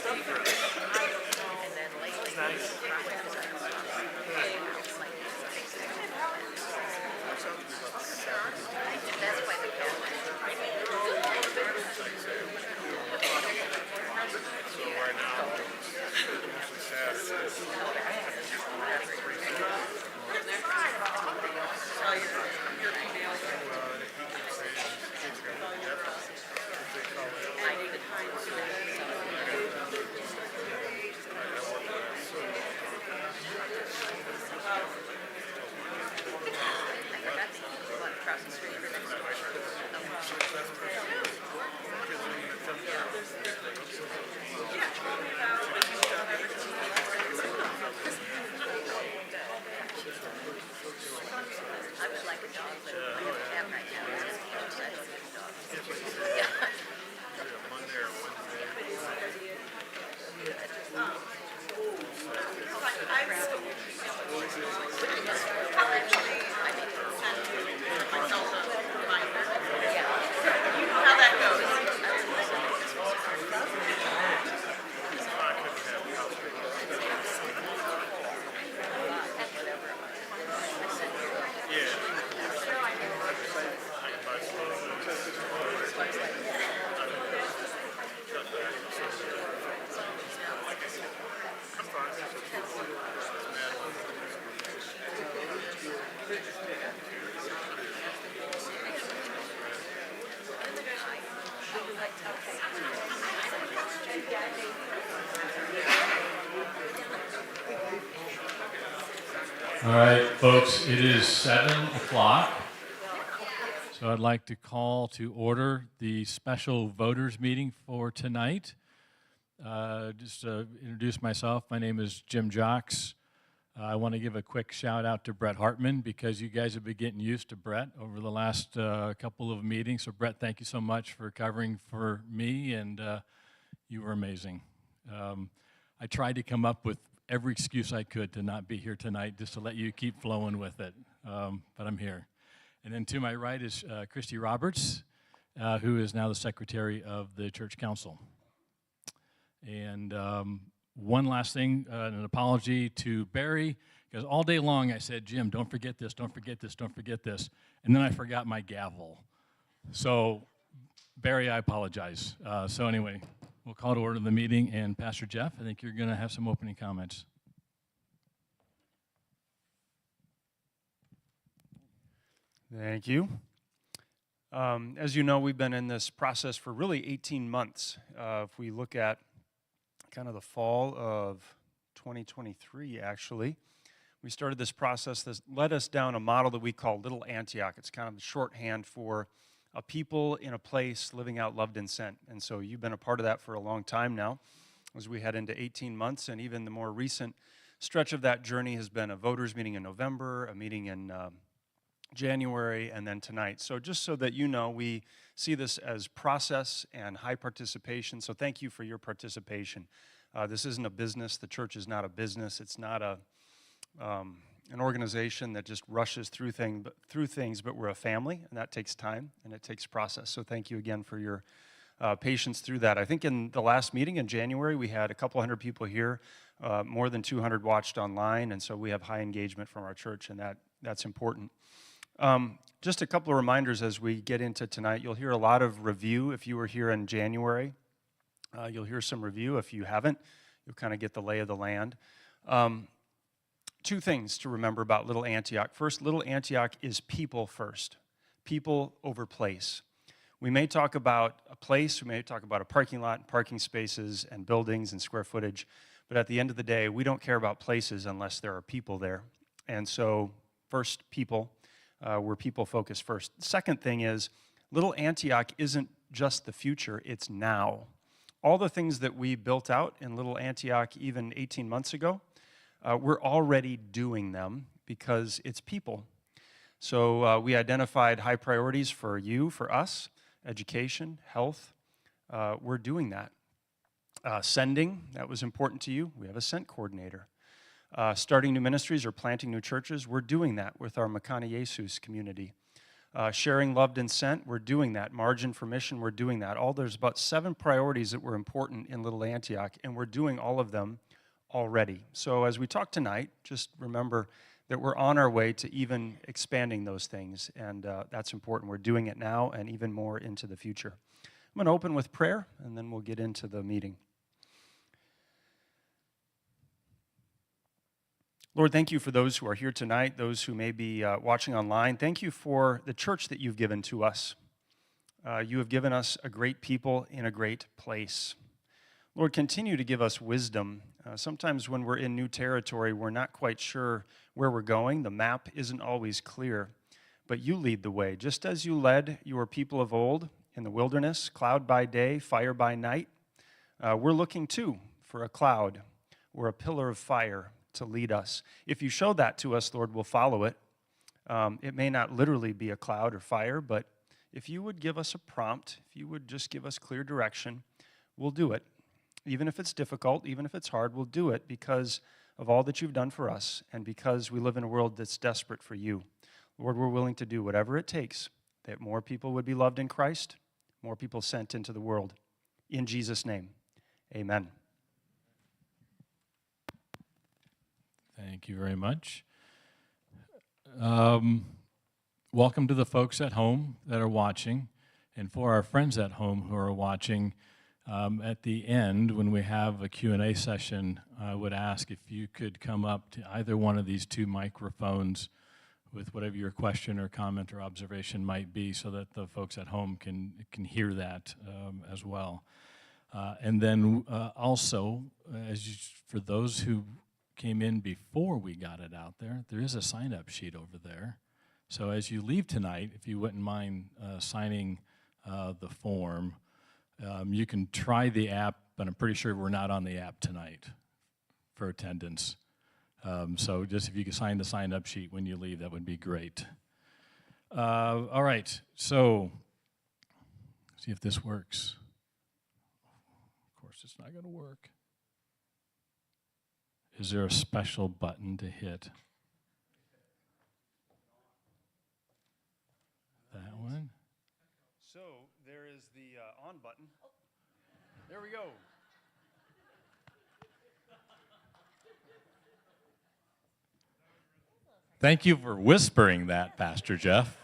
And then lately, that's why the cat. I forgot to eat one across the street for next I would like a dog, but I have a cat right now. It's just huge. I don't need a dog. Yeah. All right, folks, it is 7 o'clock. So I'd like to call to order the special voters meeting for tonight. Just to introduce myself, my name is Jim Jocks. I want to give a quick shout out to Brett Hartman because you guys have been getting used to Brett over the last couple of meetings. So Brett, thank you so much for covering for me, and you were amazing. I tried to come up with every excuse I could to not be here tonight just to let you keep flowing with it, but I'm here. And then to my right is Christy Roberts, who is now the secretary of the church council. And one last thing, an apology to Barry, because all day long I said, Jim, don't forget this, don't forget this, don't forget this, and then I forgot my gavel. So, Barry, I apologize. So anyway, we'll call to order the meeting, and Pastor Jeff, I think you're going to have some opening comments. Thank you. As you know, we've been in this process for really 18 months. If we look at kind of the fall of 2023, actually, we started this process that led us down a model that we call Little Antioch. It's kind of the shorthand for a people in a place living out loved and sent. And so you've been a part of that for a long time now as we head into 18 months. And even the more recent stretch of that journey has been a voters meeting in November, a meeting in January, and then tonight. So just so that you know, we see this as process and high participation. So thank you for your participation. This isn't a business. The church is not a business. It's not an organization that just rushes through things, but we're a family, and that takes time, and it takes process. So thank you again for your patience through that. I think in the last meeting in January, we had a couple hundred people here, more than 200 watched online, and so we have high engagement from our church, and that's important. Just a couple of reminders as we get into tonight. You'll hear a lot of review if you were here in January. You'll hear some review. If you haven't, you'll kind of get the lay of the land. Two things to remember about Little Antioch. First, Little Antioch is people first. People over place. We may talk about a place, we may talk about a parking lot, and parking spaces, and buildings and square footage, but at the end of the day, we don't care about places unless there are people there. And so, first, people. We're people focused first. The second thing is, Little Antioch isn't just the future, it's now. All the things that we built out in Little Antioch even 18 months ago, we're already doing them because it's people. So we identified high priorities for you, for us, education, health. We're doing that. Sending, that was important to you. We have a sent coordinator. Starting new ministries or planting new churches, we're doing that with our Makana Jesus community. Sharing loved and sent, we're doing that. Margin for mission, we're doing that. There's about 7 priorities that were important in Little Antioch, and we're doing all of them already. So as we talk tonight, just remember that we're on our way to even expanding those things, and that's important. We're doing it now and even more into the future. I'm going to open with prayer, and then we'll get into the meeting. Lord, thank you for those who are here tonight, those who may be watching online. Thank you for the church that you've given to us. You have given us a great people in a great place. Lord, continue to give us wisdom. Sometimes when we're in new territory, we're not quite sure where we're going. The map isn't always clear, but you lead the way. Just as you led your people of old in the wilderness, cloud by day, fire by night, we're looking too for a cloud or a pillar of fire to lead us. If you show that to us, Lord, we'll follow it. It may not literally be a cloud or fire, but if you would give us a prompt, if you would just give us clear direction, we'll do it. Even if it's difficult, even if it's hard, we'll do it because of all that you've done for us and because we live in a world that's desperate for you. Lord, we're willing to do whatever it takes that more people would be loved in Christ, more people sent into the world. In Jesus' name, amen. Thank you very much. Welcome to the folks at home that are watching, and for our friends at home who are watching, at the end, when we have a Q&A session, I would ask if you could come up to either one of these 2 microphones with whatever your question or comment or observation might be so that the folks at home can hear that as well. And then also, for those who came in before we got it out there, there is a sign-up sheet over there. So as you leave tonight, if you wouldn't mind signing the form, you can try the app, but I'm pretty sure we're not on the app tonight for attendance. So just if you could sign the sign-up sheet when you leave, that would be great. All right, so see if this works. Of course, it's not going to work. Is there a special button to hit? That one? So there is the on button. There we go. Thank you for whispering that, Pastor Jeff.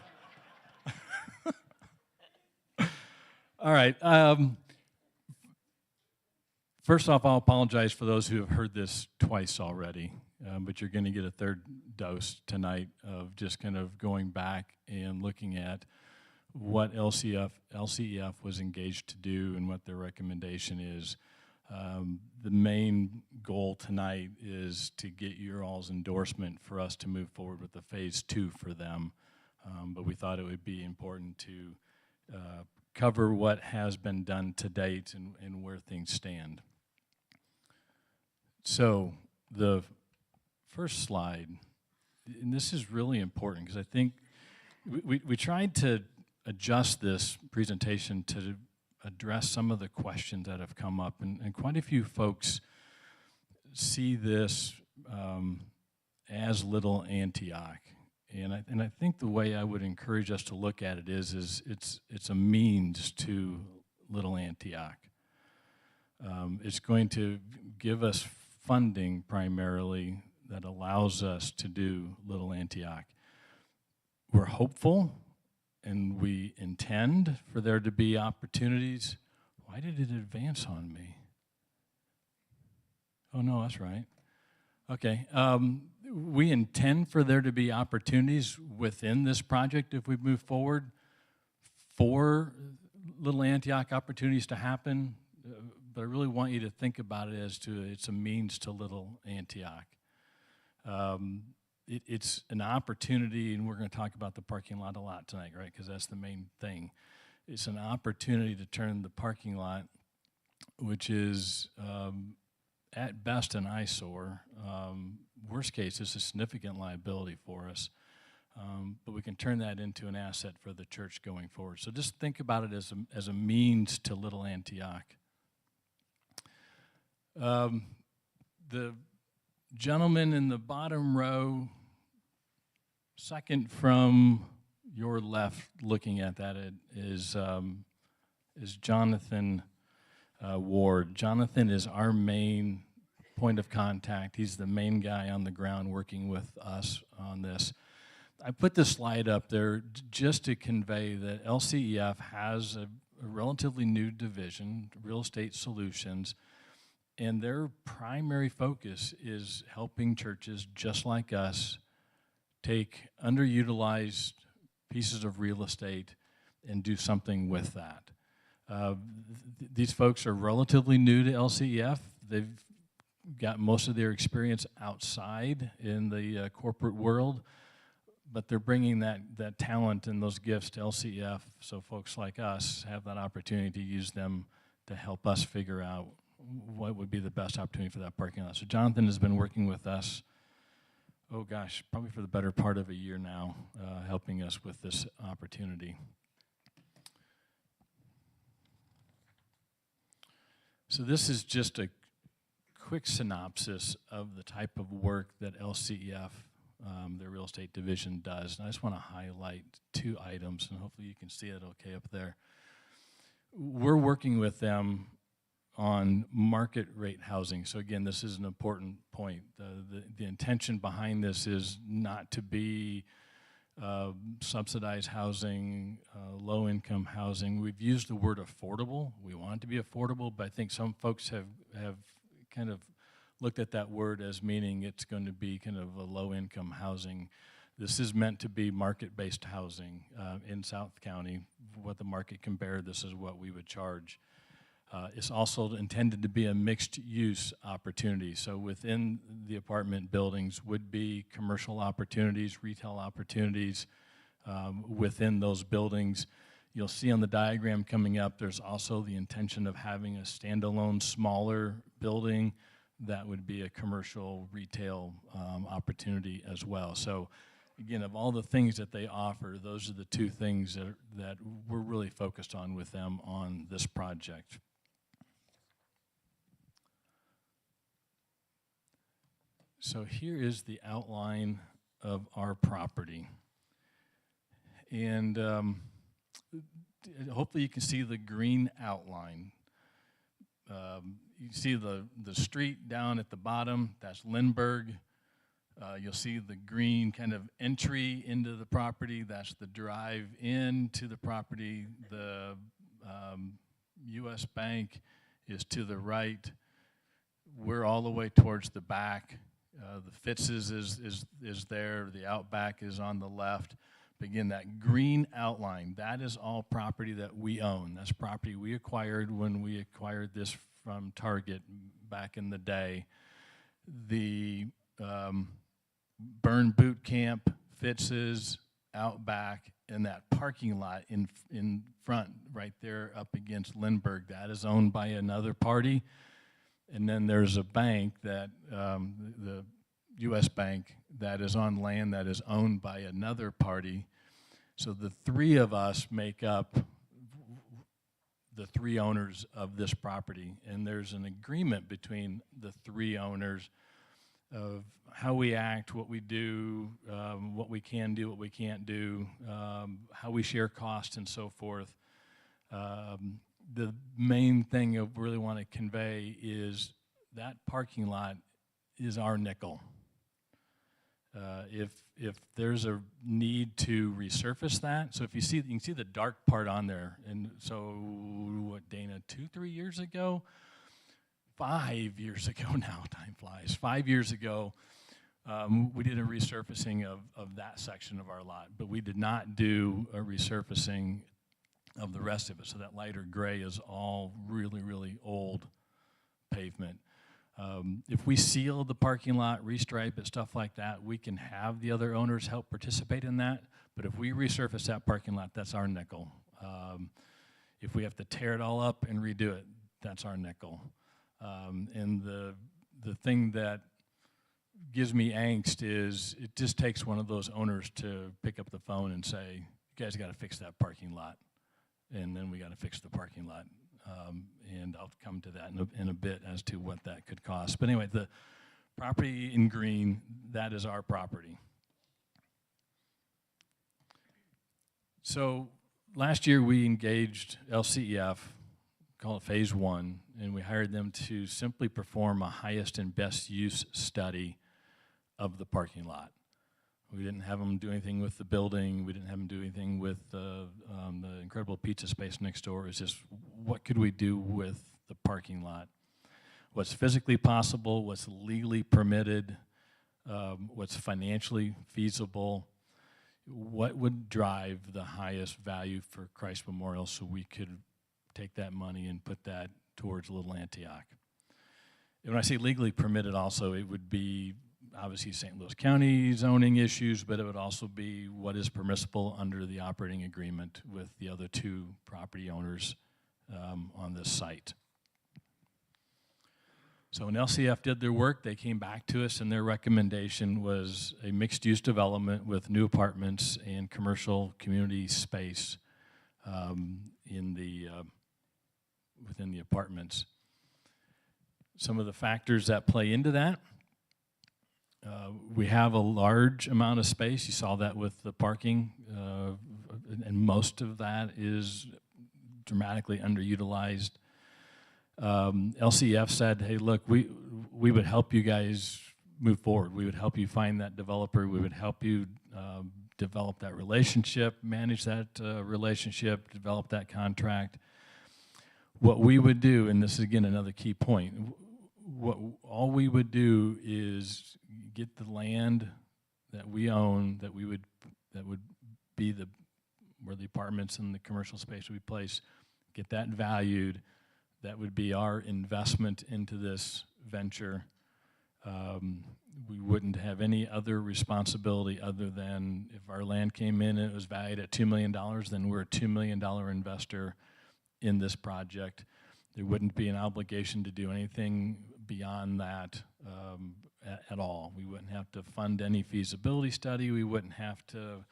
All right. First off, I'll apologize for those who have heard this twice already, but you're going to get a 3rd dose tonight of just kind of going back and looking at what LCEF was engaged to do and what their recommendation is. The main goal tonight is to get your all's endorsement for us to move forward with the phase 2 for them, but we thought it would be important to cover what has been done to date and where things stand. So the first slide, and this is really important because I think we tried to adjust this presentation to address some of the questions that have come up, and quite a few folks see this as Little Antioch. And I think the way I would encourage us to look at it is it's a means to Little Antioch. It's going to give us funding primarily that allows us to do Little Antioch. We're hopeful and we intend for there to be opportunities. Why did it advance on me? Oh, no, that's right. Okay. We intend for there to be opportunities within this project if we move forward for Little Antioch opportunities to happen, but I really want you to think about it as to it's a means to Little Antioch. It's an opportunity, and we're going to talk about the parking lot a lot tonight, right, because that's the main thing. It's an opportunity to turn the parking lot, which is at best an eyesore. Worst case, it's a significant liability for us, but we can turn that into an asset for the church going forward. So just think about it as a means to Little Antioch. The gentleman in the bottom row, second from your left, looking at that, is Jonathan Ward. Jonathan is our main point of contact. He's the main guy on the ground working with us on this. I put this slide up there just to convey that LCEF has a relatively new division, Real Estate Solutions, and their primary focus is helping churches just like us take underutilized pieces of real estate and do something with that. These folks are relatively new to LCEF. They've got most of their experience outside in the corporate world, but they're bringing that talent and those gifts to LCEF, so folks like us have that opportunity to use them to help us figure out what would be the best opportunity for that parking lot. So Jonathan has been working with us, oh gosh, probably for the better part of a year now, helping us with this opportunity. So this is just a quick synopsis of the type of work that LCEF, their real estate division, does. And I just want to highlight 2 items, and hopefully you can see it okay up there. We're working with them on market rate housing. So again, this is an important point. The intention behind this is not to be subsidized housing, low-income housing. We've used the word affordable. We want it to be affordable, but I think some folks have kind of looked at that word as meaning it's going to be kind of a low-income housing. This is meant to be market-based housing in South County. What the market can bear, this is what we would charge. It's also intended to be a mixed-use opportunity. So within the apartment buildings would be commercial opportunities, retail opportunities within those buildings. You'll see on the diagram coming up, there's also the intention of having a standalone, smaller building that would be a commercial retail opportunity as well. So again, of all the things that they offer, those are the 2 things that we're really focused on with them on this project. So here is the outline of our property. And hopefully you can see the green outline. You see the street down at the bottom, that's Lindbergh. You'll see the green kind of entry into the property, that's the drive into the property. The U.S. Bank is to the right. We're all the way towards the back. The Fitz's is there, the Outback is on the left. But again, that green outline, that is all property that we own. That's property we acquired when we acquired this from Target back in the day. The Burn Boot Camp, Fitz's, Outback, and that parking lot in front right there up against Lindbergh, that is owned by another party. And then there's a bank that, the U.S. Bank, that is on land that is owned by another party. So the 3 of us make up the 3 owners of this property. And there's an agreement between the 3 owners of how we act, what we do, what we can do, what we can't do, how we share costs and so forth. The main thing I really want to convey is that parking lot is our nickel. If there's a need to resurface that, so if you can see the dark part on there, and so what, Dana, 2-3 years ago, 5 years ago now, time flies. 5 years ago, we did a resurfacing of that section of our lot, but we did not do a resurfacing of the rest of it. So that lighter gray is all really, really old pavement. If we seal the parking lot, restripe it, stuff like that, we can have the other owners help participate in that. But if we resurface that parking lot, that's our nickel. If we have to tear it all up and redo it, that's our nickel. And the thing that gives me angst is it just takes one of those owners to pick up the phone and say, you guys got to fix that parking lot. And then we got to fix the parking lot. And I'll come to that in a bit as to what that could cost. But anyway, the property in green, that is our property. So last year we engaged LCEF, call it Phase 1, and we hired them to simply perform a highest and best use study of the parking lot. We didn't have them do anything with the building. We didn't have them do anything with the incredible pizza space next door. It was just, what could we do with the parking lot? What's physically possible, what's legally permitted, what's financially feasible, what would drive the highest value for Christ Memorial so we could take that money and put that towards Little Antioch. And when I say legally permitted also, it would be obviously St. Louis County zoning issues, but it would also be what is permissible under the operating agreement with the other two property owners on this site. So when LCF did their work, they came back to us, and their recommendation was a mixed-use development with new apartments and commercial community space within the apartments. Some of the factors that play into that, we have a large amount of space. You saw that with the parking, and most of that is dramatically underutilized. LCF said, hey, look, we would help you guys move forward. We would help you find that developer. We would help you develop that relationship, manage that relationship, develop that contract. What we would do, and this is again another key point, all we would do is get the land that we own, that would be where the apartments and the commercial space would be placed, get that valued. That would be our investment into this venture. We wouldn't have any other responsibility other than if our land came in and it was valued at $2 million, then we're a $2 million investor in this project. There wouldn't be an obligation to do anything beyond that at all. We wouldn't have to fund any feasibility study. We wouldn't have to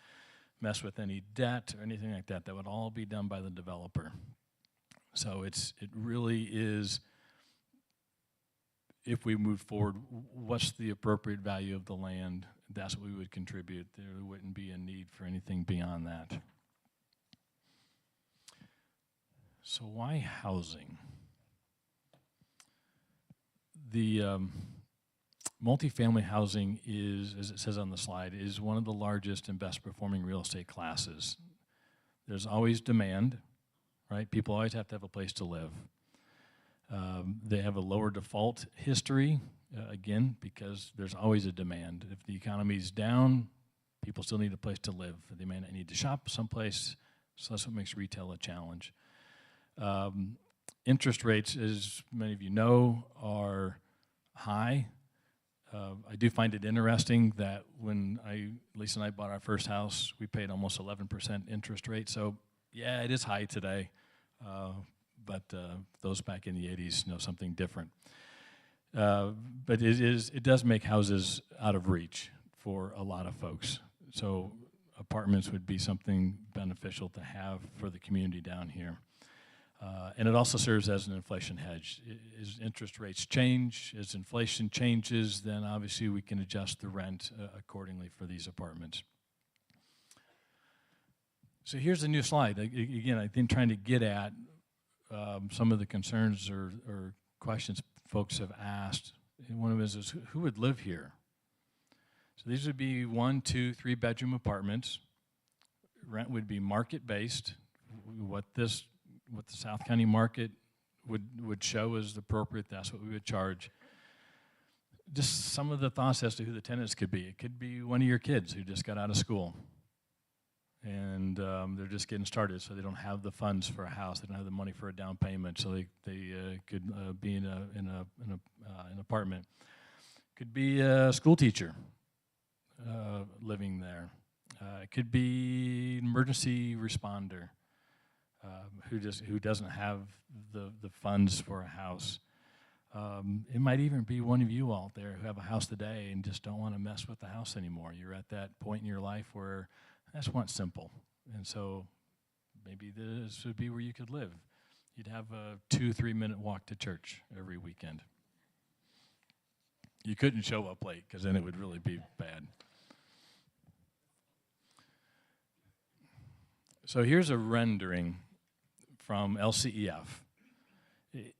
mess with any debt or anything like that. That would all be done by the developer. So it really is, if we move forward, what's the appropriate value of the land? That's what we would contribute. There wouldn't be a need for anything beyond that. So why housing? The multifamily housing is, as it says on the slide, is one of the largest and best performing real estate classes. There's always demand. Right? People always have to have a place to live. They have a lower default history, again, because there's always a demand. If the economy's down, people still need a place to live. They may not need to shop someplace, so that's what makes retail a challenge. Interest rates, as many of you know, are high. I do find it interesting that when Lisa and I bought our first house, we paid almost 11% interest rate. So yeah, it is high today, but those back in the 80s know something different. But it does make houses out of reach for a lot of folks. So apartments would be something beneficial to have for the community down here. And it also serves as an inflation hedge. As interest rates change, as inflation changes, then obviously we can adjust the rent accordingly for these apartments. So here's a new slide. Again, I think trying to get at some of the concerns or questions folks have asked. And one of them is who would live here? So these would be 1, 2, 3 bedroom apartments. Rent would be market-based. What the South County market would show as appropriate, that's what we would charge. Just some of the thoughts as to who the tenants could be. It could be one of your kids who just got out of school. And they're just getting started, so they don't have the funds for a house. They don't have the money for a down payment, so they could be in an apartment. Could be a school teacher living there. It could be an emergency responder who doesn't have the funds for a house. It might even be one of you out there who have a house today and just don't want to mess with the house anymore. You're at that point in your life where I just want simple. And so maybe this would be where you could live. You'd have a 2-3 minute walk to church every weekend. You couldn't show up late because then it would really be bad. So here's a rendering from LCEF.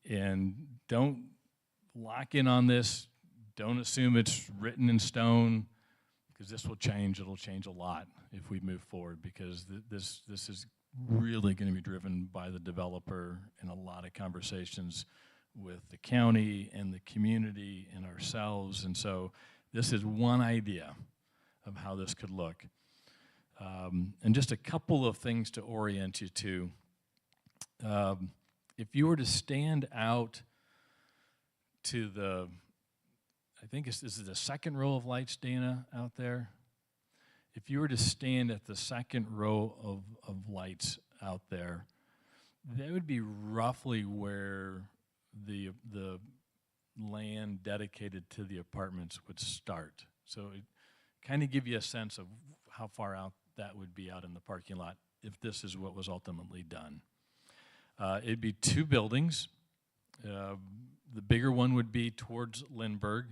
And don't lock in on this. Don't assume it's written in stone, because this will change. It'll change a lot if we move forward, because this is really going to be driven by the developer and a lot of conversations with the county and the community and ourselves. And so this is one idea of how this could look. And just a couple of things to orient you to. If you were to stand out to the, I think this is the second row of lights, Dana, out there. If you were to stand at the second row of lights out there, that would be roughly where the land dedicated to the apartments would start. So it kind of give you a sense of how far out that would be out in the parking lot if this is what was ultimately done. It'd be two buildings. The bigger one would be towards Lindbergh.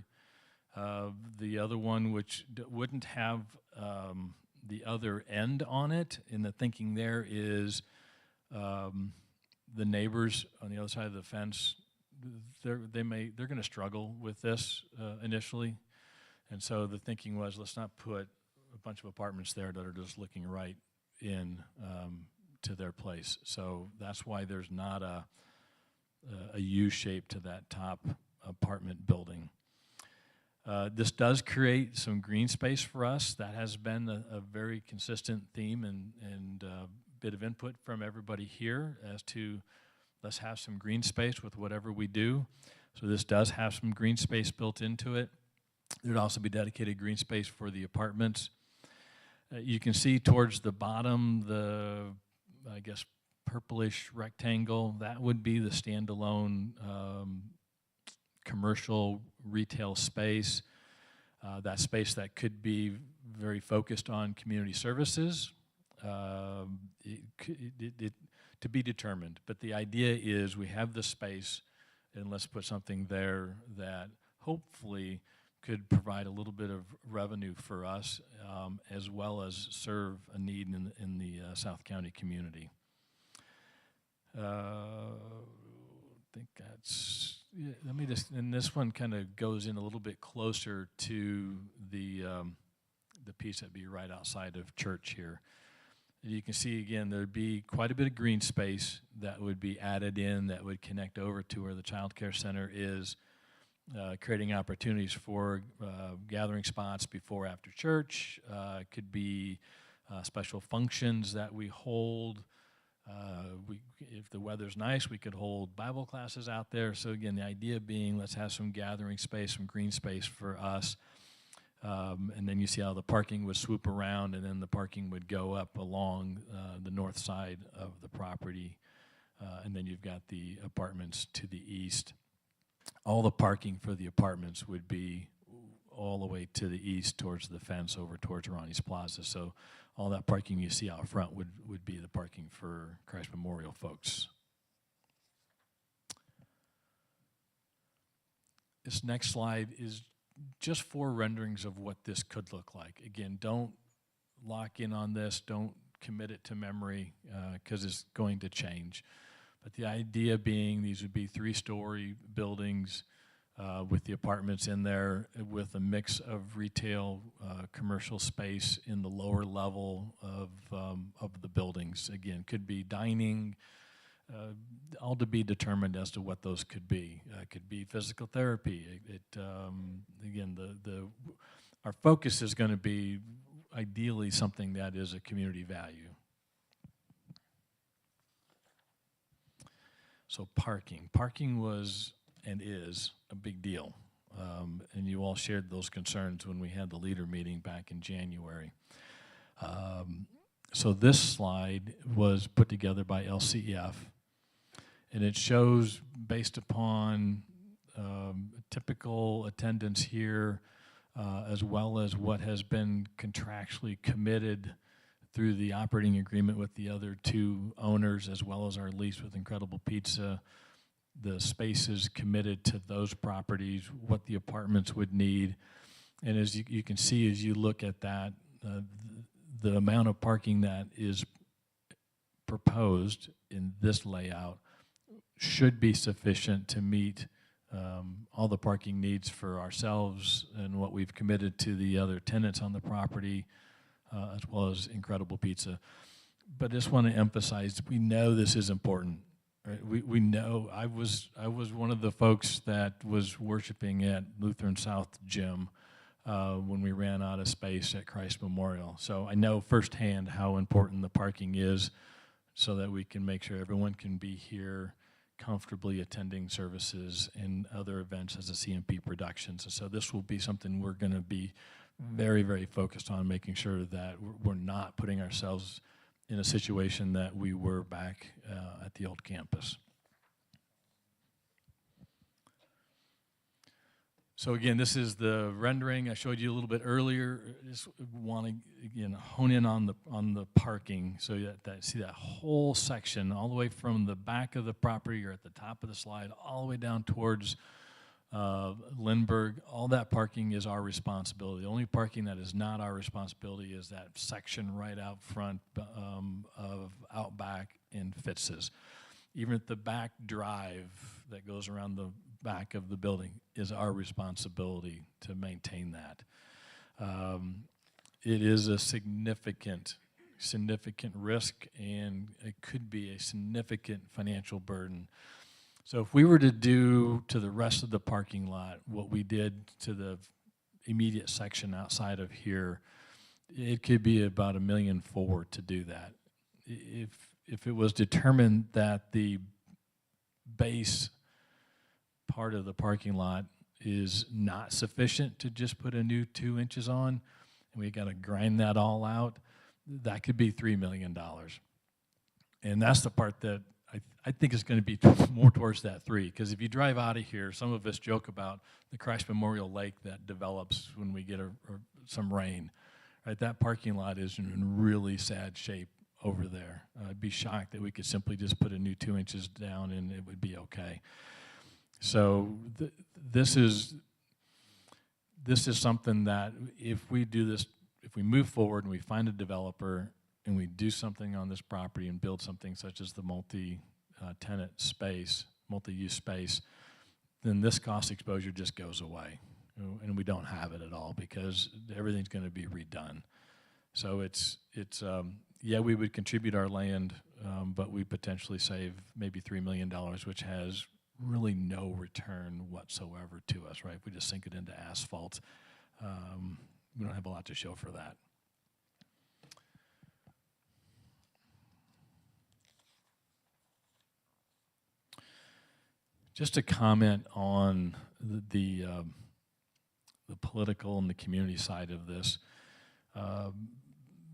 The other one, which wouldn't have the other end on it, and the thinking there is the neighbors on the other side of the fence, they're going to struggle with this initially. And so the thinking was, let's not put a bunch of apartments there that are just looking right in to their place. So that's why there's not a U shape to that top apartment building. This does create some green space for us. That has been a very consistent theme and bit of input from everybody here as to let's have some green space with whatever we do. So this does have some green space built into it. There'd also be dedicated green space for the apartments. You can see towards the bottom, I guess, purplish rectangle, that would be the standalone commercial retail space. That space that could be very focused on community services, to be determined. But the idea is we have the space, and let's put something there that hopefully could provide a little bit of revenue for us, as well as serve a need in the South County community. I think that's, yeah, let me just, and this one kind of goes in a little bit closer to the piece that'd be right outside of church here. You can see again, there'd be quite a bit of green space that would be added in that would connect over to where the child care center is, creating opportunities for gathering spots before, after church. It could be special functions that we hold. If the weather's nice, we could hold Bible classes out there. So again, the idea being, let's have some gathering space, some green space for us. And then you see how the parking would swoop around, and then the parking would go up along the north side of the property. And then you've got the apartments to the east. All the parking for the apartments would be all the way to the east towards the fence over towards Ronnie's Plaza. So all that parking you see out front would be the parking for Christ Memorial folks. This next slide is just 4 renderings of what this could look like. Again, don't lock in on this. Don't commit it to memory because it's going to change. But the idea being these would be 3-story buildings with the apartments in there with a mix of retail, commercial space in the lower level of the buildings. Again, could be dining, all to be determined as to what those could be. Could be physical therapy. Again, our focus is going to be ideally something that is a community value. So parking. Parking was and is a big deal. And you all shared those concerns when we had the leader meeting back in January. So this slide was put together by LCEF, and it shows, based upon typical attendance here, as well as what has been contractually committed through the operating agreement with the other 2 owners, as well as our lease with Incredible Pizza, the spaces committed to those properties, what the apartments would need. And as you can see, as you look at that, the amount of parking that is proposed in this layout should be sufficient to meet all the parking needs for ourselves and what we've committed to the other tenants on the property, as well as Incredible Pizza. But I just want to emphasize, we know this is important. Right? We know. I was one of the folks that was worshiping at Lutheran South Gym when we ran out of space at Christ Memorial. So I know firsthand how important the parking is, so that we can make sure everyone can be here comfortably attending services and other events as a CMP Productions. And so this will be something we're going to be very, very focused on, making sure that we're not putting ourselves in a situation that we were back at the old campus. So again, this is the rendering I showed you a little bit earlier. Just want to again hone in on the parking, so that see that whole section all the way from the back of the property or at the top of the slide all the way down towards Lindbergh. All that parking is our responsibility. The only parking that is not our responsibility is that section right out front of Outback and Fitz's. Even at the back drive that goes around the back of the building is our responsibility to maintain that. It is a significant risk, and it could be a significant financial burden. So if we were to do to the rest of the parking lot what we did to the immediate section outside of here, it could be about $1.4 million to do that. If it was determined that the base part of the parking lot is not sufficient to just put a new 2 inches on, and we got to grind that all out, that could be $3 million. And that's the part that I think is going to be more towards that 3, because if you drive out of here, some of us joke about the Christ Memorial Lake that develops when we get some rain. Right? That parking lot is in really sad shape over there. I'd be shocked that we could simply just put a new 2 inches down and it would be okay. So this is something that if we do this, if we move forward and we find a developer and we do something on this property and build something such as the multi-tenant space, multi-use space, then this cost exposure just goes away. And we don't have it at all because everything's going to be redone. So yeah, we would contribute our land, but we potentially save maybe $3 million, which has really no return whatsoever to us, right? If we just sink it into asphalt, we don't have a lot to show for that. Just to comment on the political and the community side of this.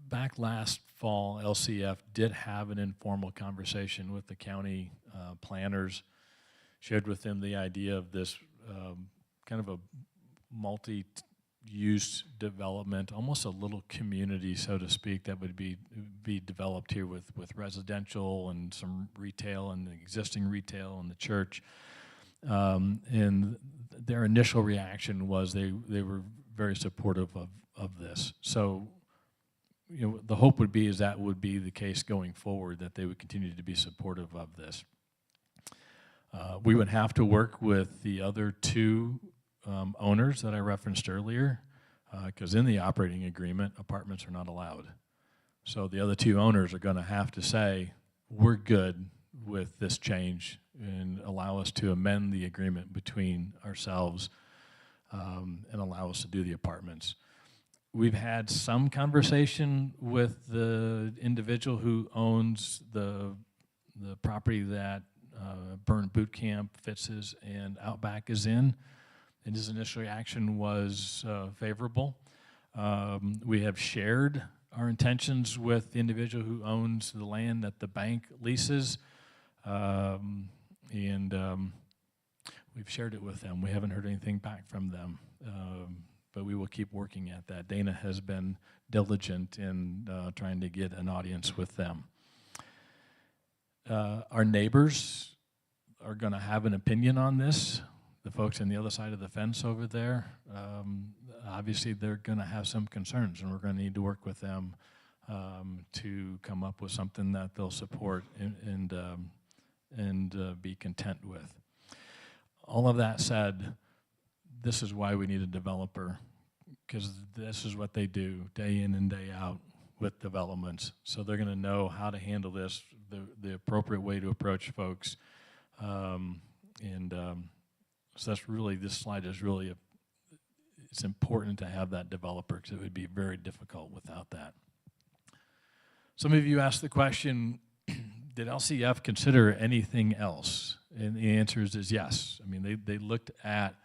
Back last fall, LCF did have an informal conversation with the county planners, shared with them the idea of this kind of a multi-use development, almost a little community, so to speak, that would be developed here with residential and some retail and the existing retail and the church. And their initial reaction was they were very supportive of this. So, you know, the hope would be is that would be the case going forward, that they would continue to be supportive of this. We would have to work with the other two owners that I referenced earlier, because in the operating agreement, apartments are not allowed. So the other two owners are going to have to say, we're good with this change and allow us to amend the agreement between ourselves and allow us to do the apartments. We've had some conversation with the individual who owns the property that Burn Boot Camp, Fitz's, and Outback is in, and his initial reaction was favorable. We have shared our intentions with the individual who owns the land that the bank leases, and we've shared it with them. We haven't heard anything back from them, but we will keep working at that. Dana has been diligent in trying to get an audience with them. Our neighbors are going to have an opinion on this. The folks on the other side of the fence over there, obviously they're going to have some concerns, and we're going to need to work with them to come up with something that they'll support and be content with. All of that said, this is why we need a developer, because this is what they do day in and day out with developments. So they're going to know how to handle this, the appropriate way to approach folks. So that's really, this slide is really, it's important to have that developer because it would be very difficult without that. Some of you asked the question, did LCF consider anything else? And the answer is yes. I mean, they looked at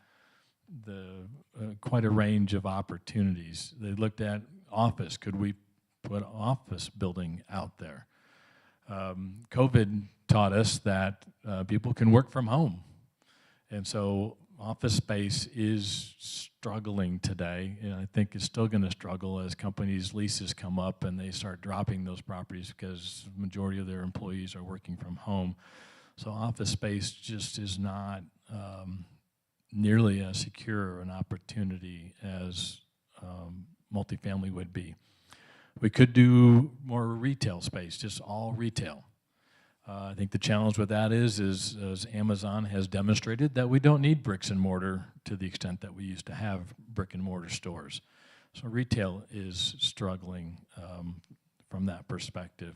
quite a range of opportunities. They looked at office. Could we put office building out there? COVID taught us that people can work from home. And so office space is struggling today, and I think it's still going to struggle as companies' leases come up and they start dropping those properties because the majority of their employees are working from home. So office space just is not nearly as secure an opportunity as multifamily would be. We could do more retail space, just all retail. I think the challenge with that is as Amazon has demonstrated, that we don't need bricks and mortar to the extent that we used to have brick and mortar stores. So retail is struggling from that perspective.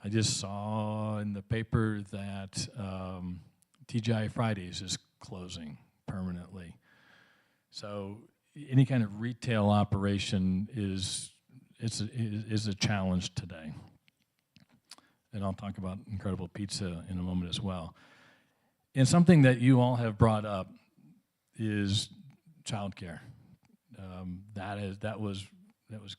I just saw in the paper that TGI Fridays is closing permanently. So any kind of retail operation is a challenge today. And I'll talk about Incredible Pizza in a moment as well. And something that you all have brought up is childcare. That was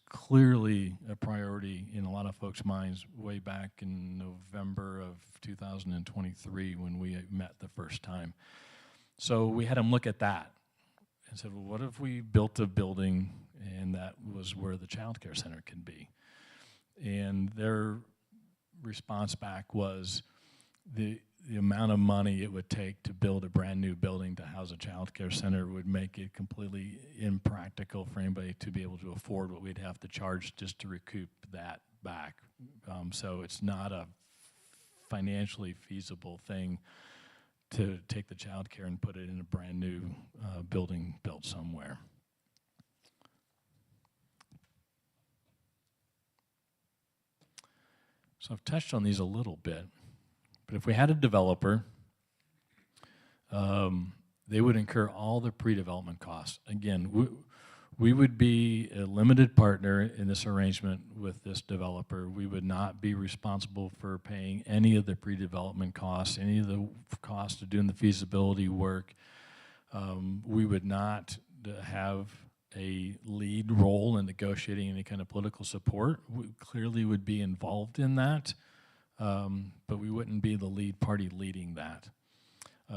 clearly a priority in a lot of folks' minds way back in November of 2023 when we met the first time. So we had them look at that and said, well, what if we built a building and that was where the child care center could be? And their response back was the amount of money it would take to build a brand new building to house a child care center would make it completely impractical for anybody to be able to afford what we'd have to charge just to recoup that back. So it's not a financially feasible thing to take the child care and put it in a brand new building built somewhere. So I've touched on these a little bit, but if we had a developer, they would incur all the pre-development costs. Again, we would be a limited partner in this arrangement with this developer. We would not be responsible for paying any of the pre-development costs, any of the costs of doing the feasibility work. We would not have a lead role in negotiating any kind of political support. We clearly would be involved in that, but we wouldn't be the lead party leading that.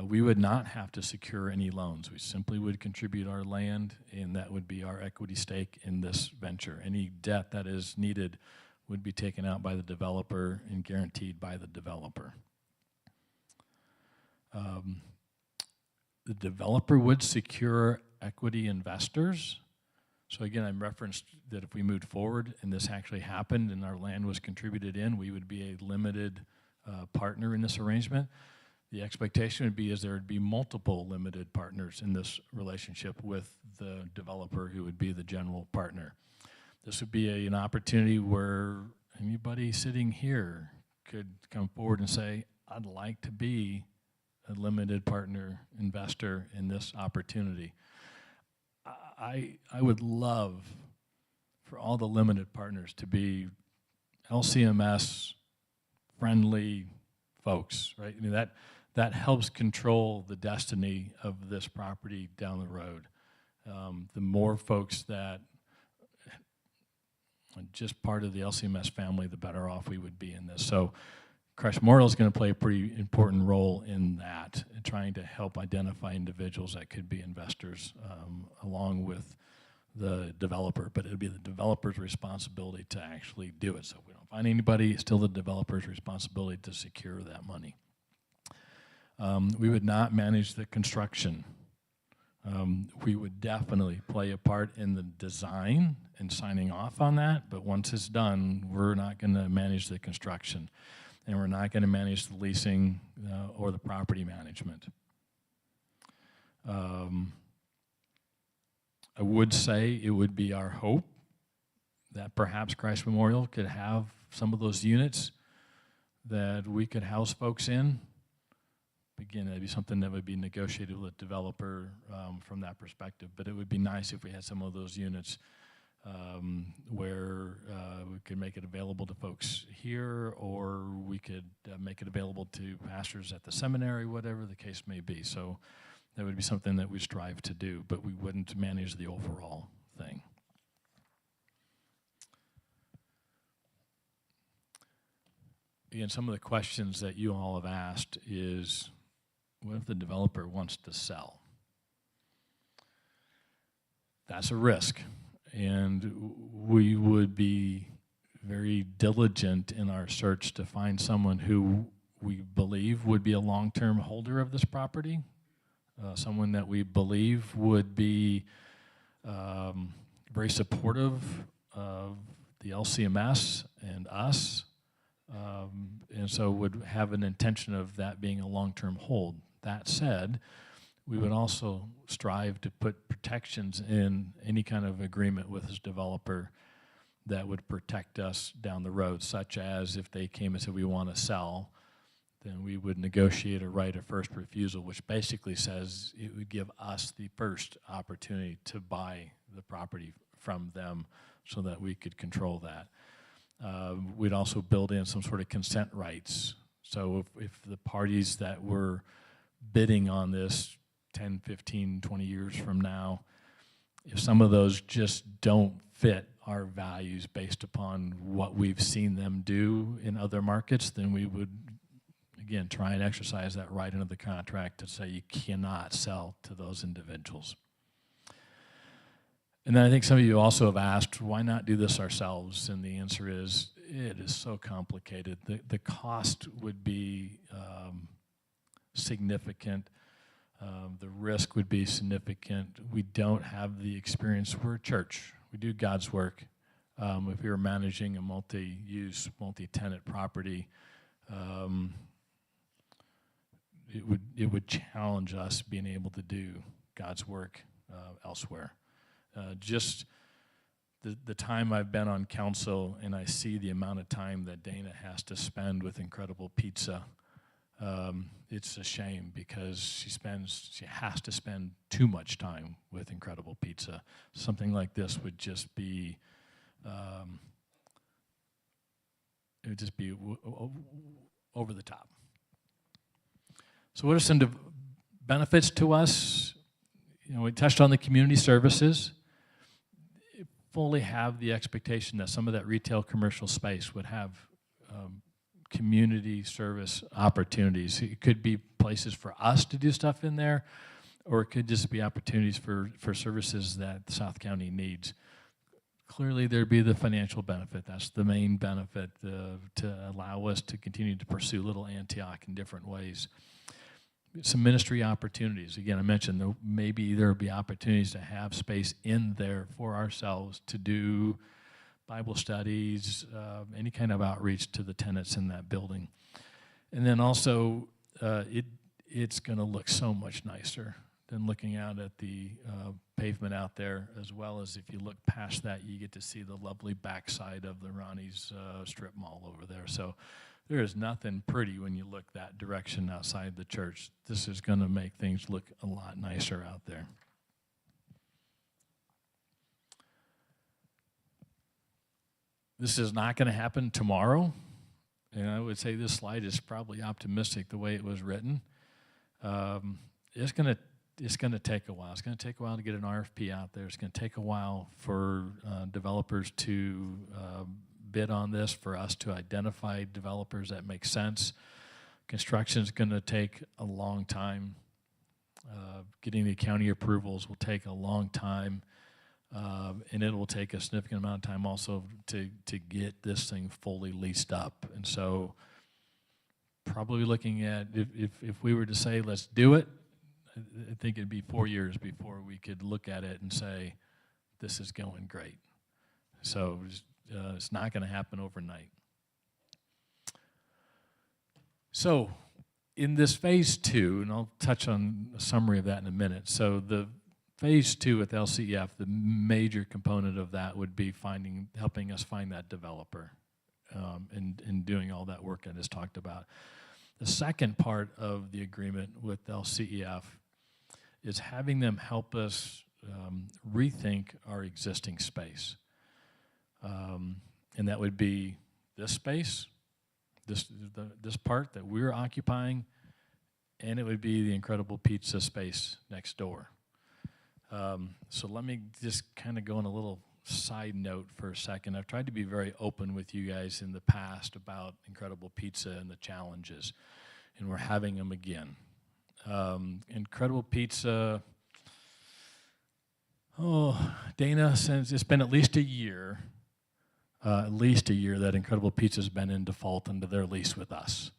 We would not have to secure any loans. We simply would contribute our land, and that would be our equity stake in this venture. Any debt that is needed would be taken out by the developer and guaranteed by the developer. The developer would secure equity investors. So again, I referenced that if we moved forward and this actually happened and our land was contributed in, we would be a limited partner in this arrangement. The expectation would be is there would be multiple limited partners in this relationship with the developer who would be the general partner. This would be an opportunity where anybody sitting here could come forward and say, I'd like to be a limited partner investor in this opportunity. I would love for all the limited partners to be LCMS friendly folks, right? I mean, that helps control the destiny of this property down the road. The more folks that are just part of the LCMS family, the better off we would be in this. So Crush Memorial is going to play a pretty important role in that, in trying to help identify individuals that could be investors along with the developer, but it would be the developer's responsibility to actually do it. So if we don't find anybody, it's still the developer's responsibility to secure that money. We would not manage the construction. We would definitely play a part in the design and signing off on that, but once it's done, we're not going to manage the construction, and we're not going to manage the leasing or the property management. I would say it would be our hope that perhaps Christ Memorial could have some of those units that we could house folks in. Again, that'd be something that would be negotiated with the developer from that perspective. But it would be nice if we had some of those units where we could make it available to folks here, or we could make it available to pastors at the seminary, whatever the case may be. So that would be something that we strive to do, but we wouldn't manage the overall thing. Again, some of the questions that you all have asked is, what if the developer wants to sell? That's a risk, and we would be very diligent in our search to find someone who we believe would be a long-term holder of this property, someone that we believe would be very supportive of the LCMS and us, and so would have an intention of that being a long-term hold. That said, we would also strive to put protections in any kind of agreement with this developer that would protect us down the road, such as if they came and said we want to sell, then we would negotiate a right of first refusal, which basically says it would give us the first opportunity to buy the property from them so that we could control that. We'd also build in some sort of consent rights. So if the parties that were bidding on this 10, 15, 20 years from now, if some of those just don't fit our values based upon what we've seen them do in other markets, then we would, again, try and exercise that right into the contract to say you cannot sell to those individuals. And then I think some of you also have asked, why not do this ourselves? And the answer is, it is so complicated. The cost would be significant. The risk would be significant. We don't have the experience. We're a church. We do God's work. If we were managing a multi-use, multi-tenant property, it would challenge us being able to do God's work elsewhere. Just the time I've been on council, and I see the amount of time that Dana has to spend with Incredible Pizza, it's a shame because she has to spend too much time with Incredible Pizza. Something like this would just be over the top. So what are some benefits to us? You know, we touched on the community services. Fully have the expectation that some of that retail commercial space would have community service opportunities. It could be places for us to do stuff in there, or it could just be opportunities for services that South County needs. Clearly, there'd be the financial benefit. That's the main benefit to allow us to continue to pursue Little Antioch in different ways. Some ministry opportunities. Again, I mentioned maybe there will be opportunities to have space in there for ourselves to do Bible studies, any kind of outreach to the tenants in that building. And then also, it's going to look so much nicer than looking out at the pavement out there, as well as if you look past that, you get to see the lovely backside of the Ronnie's strip mall over there. So there is nothing pretty when you look that direction outside the church. This is going to make things look a lot nicer out there. This is not going to happen tomorrow. And I would say this slide is probably optimistic the way it was written. It's going to take a while. It's going to take a while to get an RFP out there. It's going to take a while for developers to bid on this, for us to identify developers that make sense. Construction is going to take a long time. Getting the county approvals will take a long time. And it will take a significant amount of time also to get this thing fully leased up. And so probably looking at, if we were to say, let's do it, I think it'd be 4 years before we could look at it and say, this is going great. So it's not going to happen overnight. So in this phase 2, and I'll touch on a summary of that in a minute. So the phase 2 with LCEF, the major component of that would be helping us find that developer and doing all that work I just talked about. The second part of the agreement with LCEF is having them help us rethink our existing space. And that would be this space, this part that we're occupying, and it would be the Incredible Pizza space next door. So let me just kind of go on a little side note for a second. I've tried to be very open with you guys in the past about Incredible Pizza and the challenges, and we're having them again. Incredible Pizza, Dana, since it's been at least a year that Incredible Pizza's been in default under their lease with us.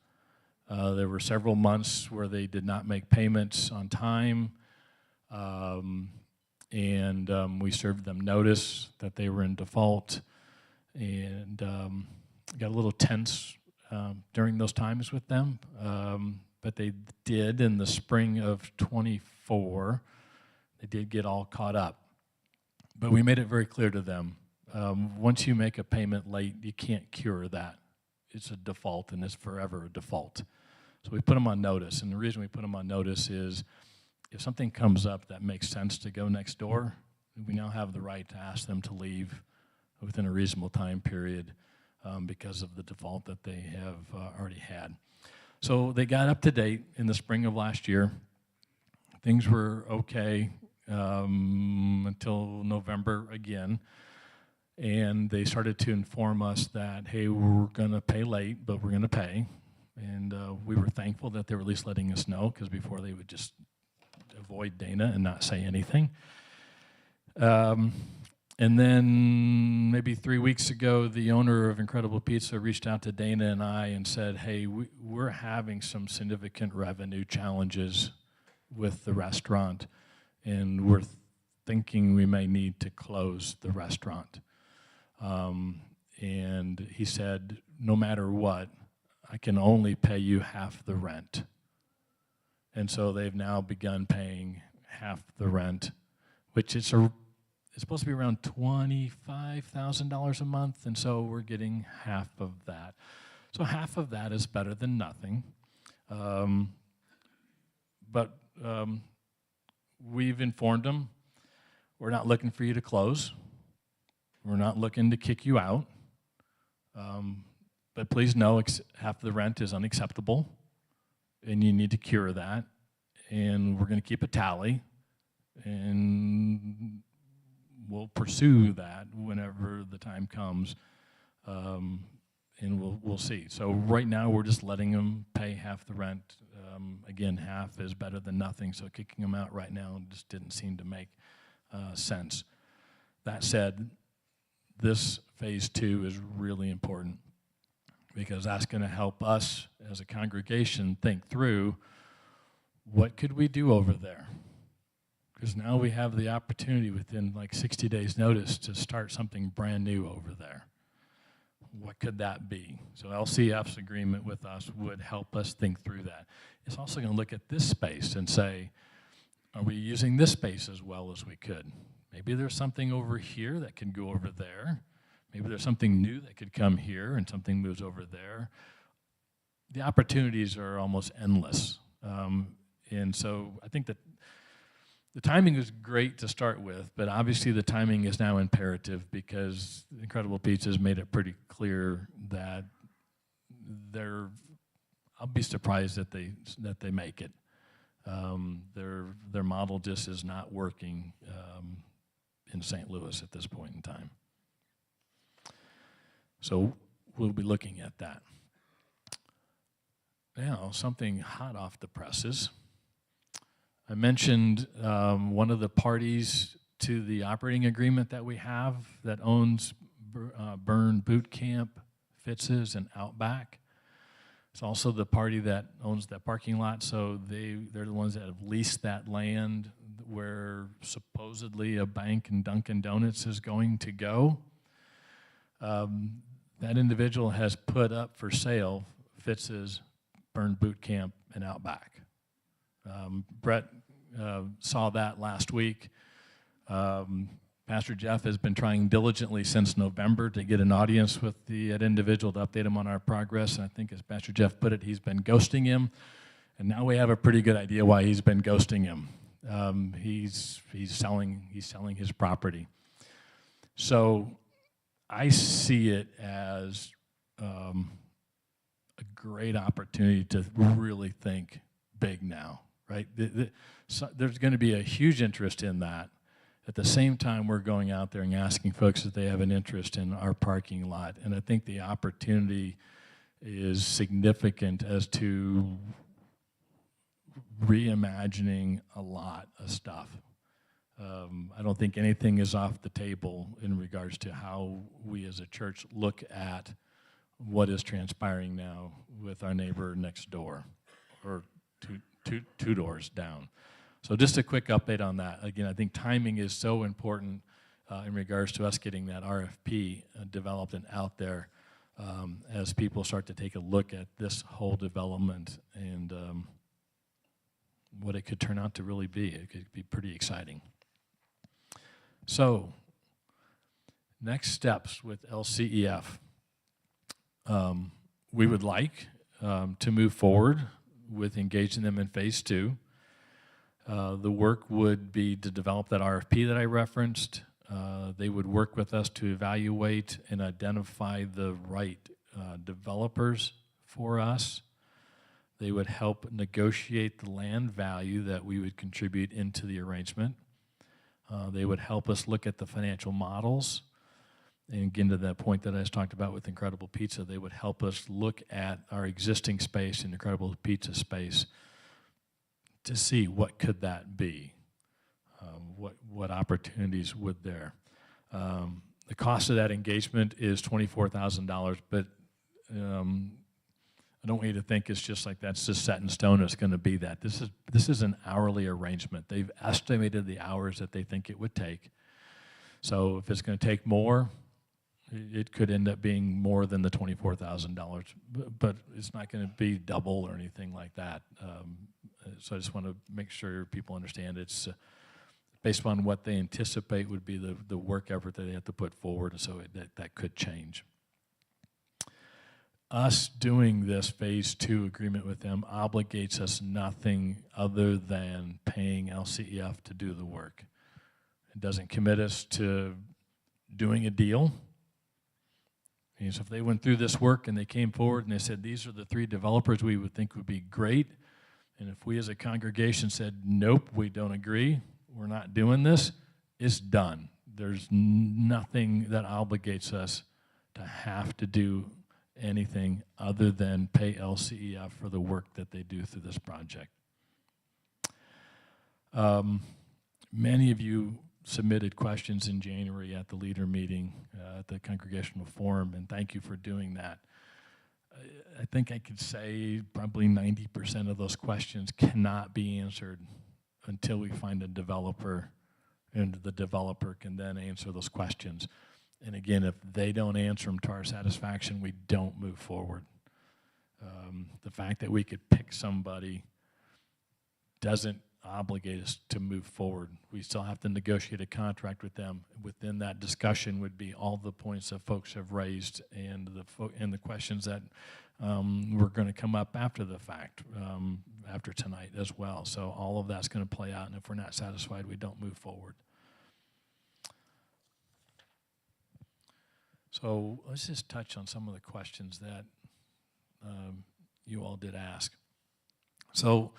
There were several months where they did not make payments on time, and we served them notice that they were in default, and got a little tense during those times with them, but they did in the spring of 24. They did get all caught up. But we made it very clear to them, once you make a payment late, you can't cure that. It's a default, and it's forever a default. So we put them on notice, and the reason we put them on notice is if something comes up that makes sense to go next door, we now have the right to ask them to leave within a reasonable time period because of the default that they have already had. So they got up to date in the spring of last year. Things were okay until November again. And they started to inform us that, hey, we're going to pay late, but we're going to pay. And we were thankful that they were at least letting us know, because before they would just avoid Dana and not say anything. And then maybe 3 weeks ago, the owner of Incredible Pizza reached out to Dana and I and said, hey, we're having some significant revenue challenges with the restaurant, and we're thinking we may need to close the restaurant. And he said, no matter what, I can only pay you half the rent. And so they've now begun paying half the rent, which is it's supposed to be around $25,000 a month, and so we're getting half of that. So half of that is better than nothing. But we've informed them, we're not looking for you to close. We're not looking to kick you out. But please know half the rent is unacceptable, and you need to cure that. And we're going to keep a tally, and we'll pursue that whenever the time comes, and we'll see. So right now we're just letting them pay half the rent. Again, half is better than nothing, so kicking them out right now just didn't seem to make sense. That said, this phase 2 is really important, because that's going to help us as a congregation think through what could we do over there. Because now we have the opportunity within like 60 days notice to start something brand new over there. What could that be? So LCF's agreement with us would help us think through that. It's also going to look at this space and say, are we using this space as well as we could? Maybe there's something over here that can go over there. Maybe there's something new that could come here and something moves over there. The opportunities are almost endless. And so I think that the timing is great to start with, but obviously the timing is now imperative, because Incredible Pizza has made it pretty clear that I'll be surprised that they make it. Their model just is not working in St. Louis at this point in time. So we'll be looking at that. Now, something hot off the presses. I mentioned one of the parties to the operating agreement that we have that owns Burn Boot Camp, Fitz's, and Outback. It's also the party that owns that parking lot, so they're the ones that have leased that land where supposedly a bank and Dunkin' Donuts is going to go. That individual has put up for sale Fitz's Burn Boot Camp and Outback. Brett saw that last week. Pastor Jeff has been trying diligently since November to get an audience with that individual to update him on our progress. And I think, as Pastor Jeff put it, he's been ghosting him. And now we have a pretty good idea why he's been ghosting him. He's selling his property. So I see it as a great opportunity to really think big now, right? So there's going to be a huge interest in that. At the same time, we're going out there and asking folks if they have an interest in our parking lot. And I think the opportunity is significant as to reimagining a lot of stuff. I don't think anything is off the table in regards to how we as a church look at what is transpiring now with our neighbor next door, or two doors down. So just a quick update on that. Again, I think timing is so important in regards to us getting that RFP developed and out there as people start to take a look at this whole development and what it could turn out to really be. It could be pretty exciting. So, next steps with LCEF. We would like to move forward with engaging them in phase 2. The work would be to develop that RFP that I referenced. They would work with us to evaluate and identify the right developers for us. They would help negotiate the land value that we would contribute into the arrangement. They would help us look at the financial models. And again, to that point that I just talked about with Incredible Pizza, they would help us look at our existing space in Incredible Pizza space to see what could that be, what opportunities would there. The cost of that engagement is $24,000, but I don't want you to think it's just like that's just set in stone. It's going to be that. This is an hourly arrangement. They've estimated the hours that they think it would take. So if it's going to take more, it could end up being more than the $24,000, but it's not going to be double or anything like that. So I just want to make sure people understand it's based on what they anticipate would be the work effort that they have to put forward, so that could change. Us doing this phase 2 agreement with them obligates us nothing other than paying LCEF to do the work. It doesn't commit us to doing a deal. And so if they went through this work and they came forward and they said, these are the 3 developers we would think would be great, and if we as a congregation said, nope, we don't agree, we're not doing this, it's done. There's nothing that obligates us to have to do anything other than pay LCEF for the work that they do through this project. Many of you submitted questions in January at the leader meeting at the Congregational Forum, and thank you for doing that. I think I could say probably 90% of those questions cannot be answered until we find a developer, and the developer can then answer those questions. And again, if they don't answer them to our satisfaction, we don't move forward. The fact that we could pick somebody doesn't obligate us to move forward. We still have to negotiate a contract with them. Within that discussion would be all the points that folks have raised and the questions that were going to come up after the fact, after tonight as well. So all of that's going to play out, and if we're not satisfied, we don't move forward. So let's just touch on some of the questions that you all did ask. So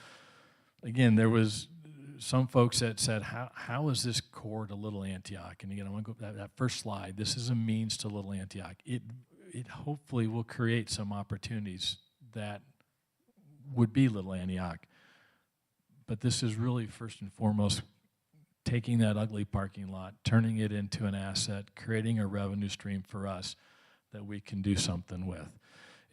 again, there was some folks that said, how is this core to Little Antioch? And again, I want to go that first slide. This is a means to Little Antioch. It hopefully will create some opportunities that would be Little Antioch. But this is really first and foremost taking that ugly parking lot, turning it into an asset, creating a revenue stream for us that we can do something with.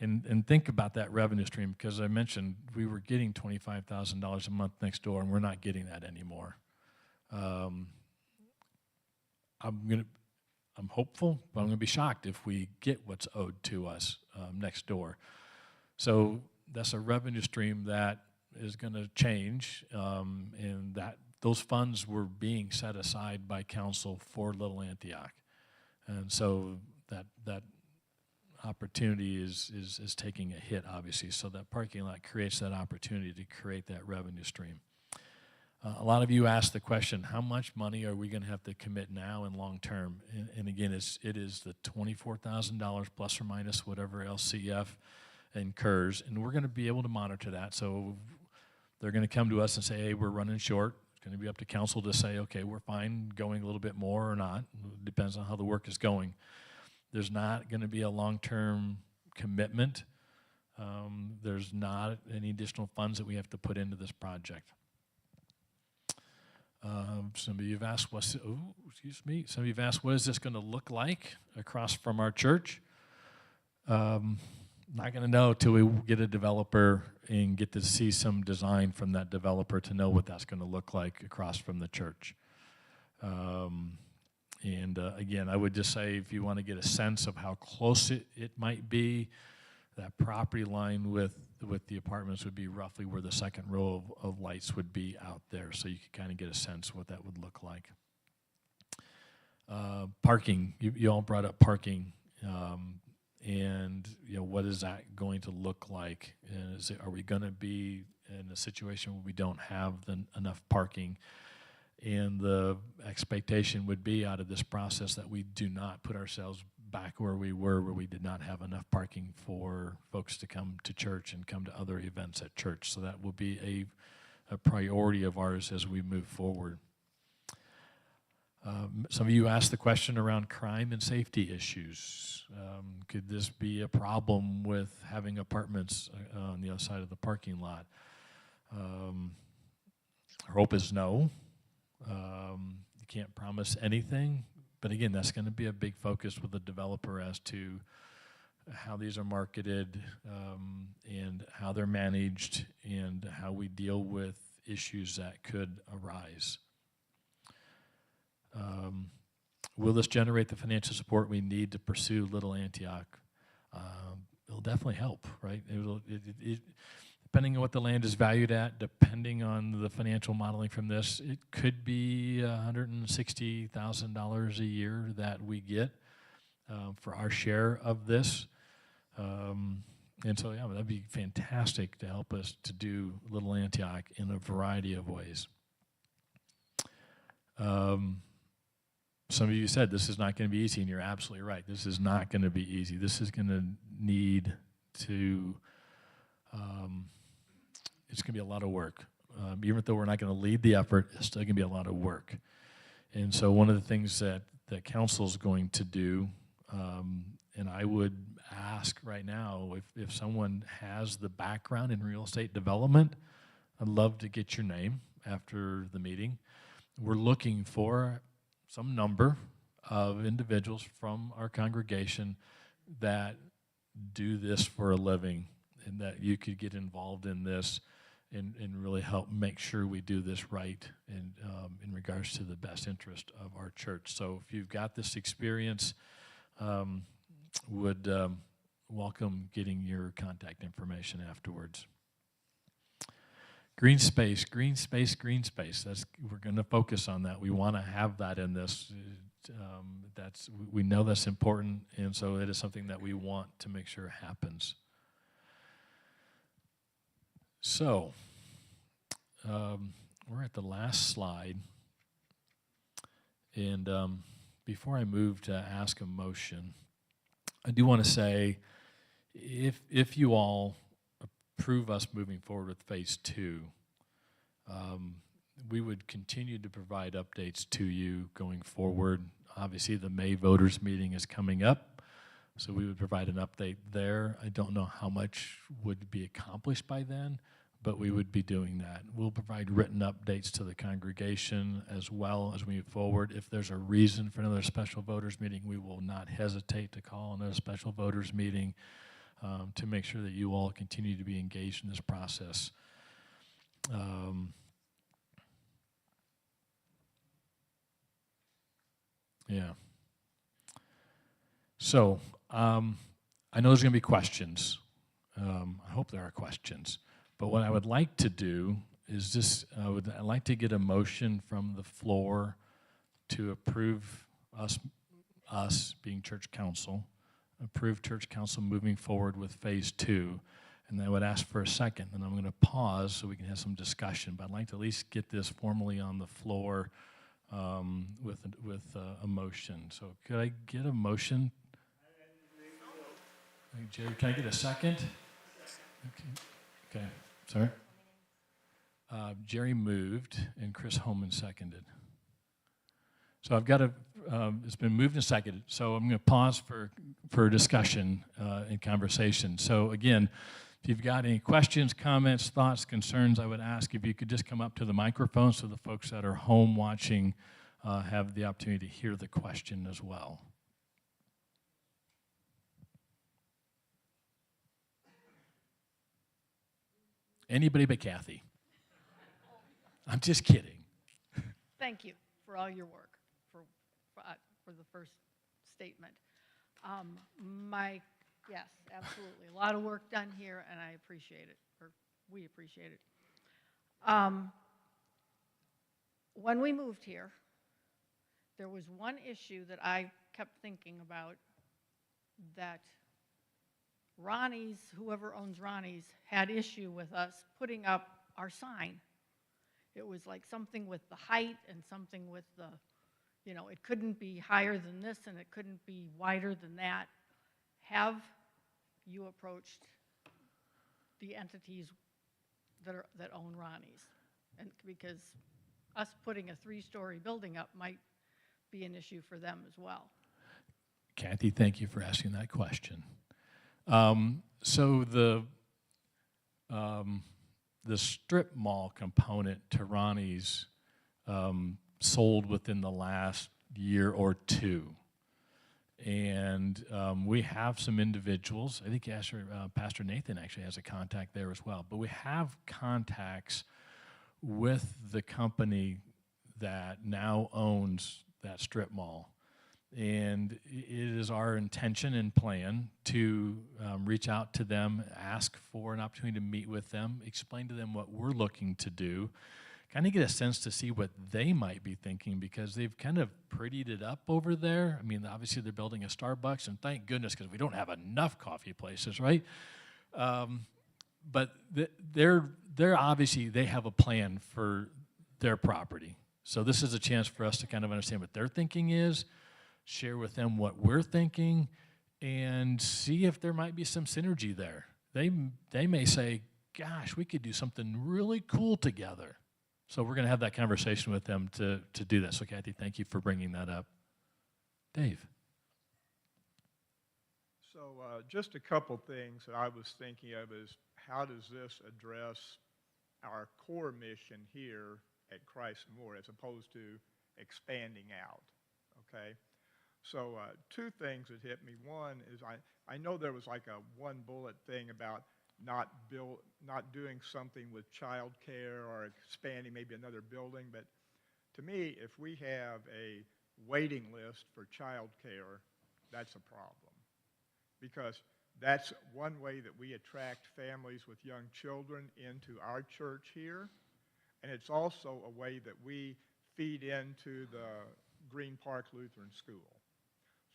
And think about that revenue stream, because I mentioned we were getting $25,000 a month next door, and we're not getting that anymore. I'm hopeful, but I'm going to be shocked if we get what's owed to us next door. So that's a revenue stream that is going to change, and that those funds were being set aside by council for Little Antioch, and so that opportunity is taking a hit, obviously. So that parking lot creates that opportunity to create that revenue stream. A lot of you asked the question, how much money are we going to have to commit now and long term? And again, it is the $24,000 plus or minus whatever LCF incurs, and we're going to be able to monitor that. So they're going to come to us and say, hey, we're running short. It's going to be up to council to say, okay, we're fine going a little bit more or not. It depends on how the work is going. There's not going to be a long-term commitment. There's not any additional funds that we have to put into this project. Some of you have asked, some of you have asked, what is this going to look like across from our church? Not going to know till we get a developer and get to see some design from that developer to know what that's going to look like across from the church. Again, I would just say if you want to get a sense of how close it might be, that property line with the apartments would be roughly where the second row of lights would be out there, so you could kind of get a sense of what that would look like. Parking, you all brought up parking, and what is that going to look like? Are we going to be in a situation where we don't have enough parking? And the expectation would be out of this process that we do not put ourselves back where we were, where we did not have enough parking for folks to come to church and come to other events at church. So that will be a priority of ours as we move forward. Some of you asked the question around crime and safety issues. Could this be a problem with having apartments on the other side of the parking lot? Our hope is no. You can't promise anything, but again, that's going to be a big focus with the developer as to how these are marketed, and how they're managed, and how we deal with issues that could arise. Will this generate the financial support we need to pursue Little Antioch? It'll definitely help, right? Depending on what the land is valued at, depending on the financial modeling from this, it could be $160,000 a year that we get for our share of this. And so, yeah, that'd be fantastic to help us to do Little Antioch in a variety of ways. Some of you said this is not going to be easy, and you're absolutely right. This is not going to be easy. This is going to need to, it's going to be a lot of work. Even though we're not going to lead the effort, it's still going to be a lot of work. And so one of the things that council is going to do, and I would ask right now, if someone has the background in real estate development, I'd love to get your name after the meeting. We're looking for some number of individuals from our congregation that do this for a living, and that you could get involved in this and really help make sure we do this right and in regards to the best interest of our church. So if you've got this experience, would welcome getting your contact information afterwards. Green space, green space, green space. We're going to focus on that. We want to have that in this. We know that's important, and so it is something that we want to make sure happens. So, we're at the last slide, and before I move to ask a motion, I do want to say, if you all approve us moving forward with phase 2, we would continue to provide updates to you going forward. Obviously, the May voters meeting is coming up, so we would provide an update there. I don't know how much would be accomplished by then, but we would be doing that. We'll provide written updates to the congregation as well as we move forward. If there's a reason for another special voters meeting, we will not hesitate to call another special voters meeting. to make sure that you all continue to be engaged in this process. Yeah. So I know there's going to be questions. I hope there are questions. But what I would like to do is just, I'd like to get a motion from the floor to approve us being church council, approve church council moving forward with phase 2. And I would ask for a second, and I'm going to pause so we can have some discussion. But I'd like to at least get this formally on the floor with a motion. So could I get a motion? Hey, Jerry, can I get a second? Okay. Sorry. Jerry moved and Chris Holman seconded. So I've got it's been moved and seconded. So I'm going to pause for discussion and conversation. So again, if you've got any questions, comments, thoughts, concerns, I would ask if you could just come up to the microphone so the folks that are home watching have the opportunity to hear the question as well. Anybody but Kathy. I'm just kidding. Thank you for all your work, for the first statement. Yes, absolutely. A lot of work done here, and I appreciate it, or we appreciate it. When we moved here, there was one issue that I kept thinking about, that Ronnie's, whoever owns Ronnie's, had issue with us putting up our sign. It was like something with the height and something with the, it couldn't be higher than this and it couldn't be wider than that. Have you approached the entities that own Ronnie's? And because us putting a 3-story building up might be an issue for them as well. Kathy, thank you for asking that question. So the strip mall component to Ronnie's sold within the last year or two. And we have some individuals, I think Pastor Nathan actually has a contact there as well, but we have contacts with the company that now owns that strip mall. And it is our intention and plan to reach out to them, ask for an opportunity to meet with them, explain to them what we're looking to do, kind of get a sense to see what they might be thinking, because they've kind of prettied it up over there. I mean, obviously they're building a Starbucks, and thank goodness, because we don't have enough coffee places, right? But they're obviously, they have a plan for their property. So this is a chance for us to kind of understand what their thinking is, share with them what we're thinking, and see if there might be some synergy there. They may say, gosh, we could do something really cool together. So we're going to have that conversation with them to do that. So Kathy, thank you for bringing that up. Dave. So just a couple things that I was thinking of is, how does this address our core mission here at Christ Memorial as opposed to expanding out, okay? So 2 things that hit me. One is I know there was like a 1 bullet thing about not doing something with child care or expanding maybe another building, but to me, if we have a waiting list for child care, that's a problem, because that's one way that we attract families with young children into our church here, and it's also a way that we feed into the Green Park Lutheran School.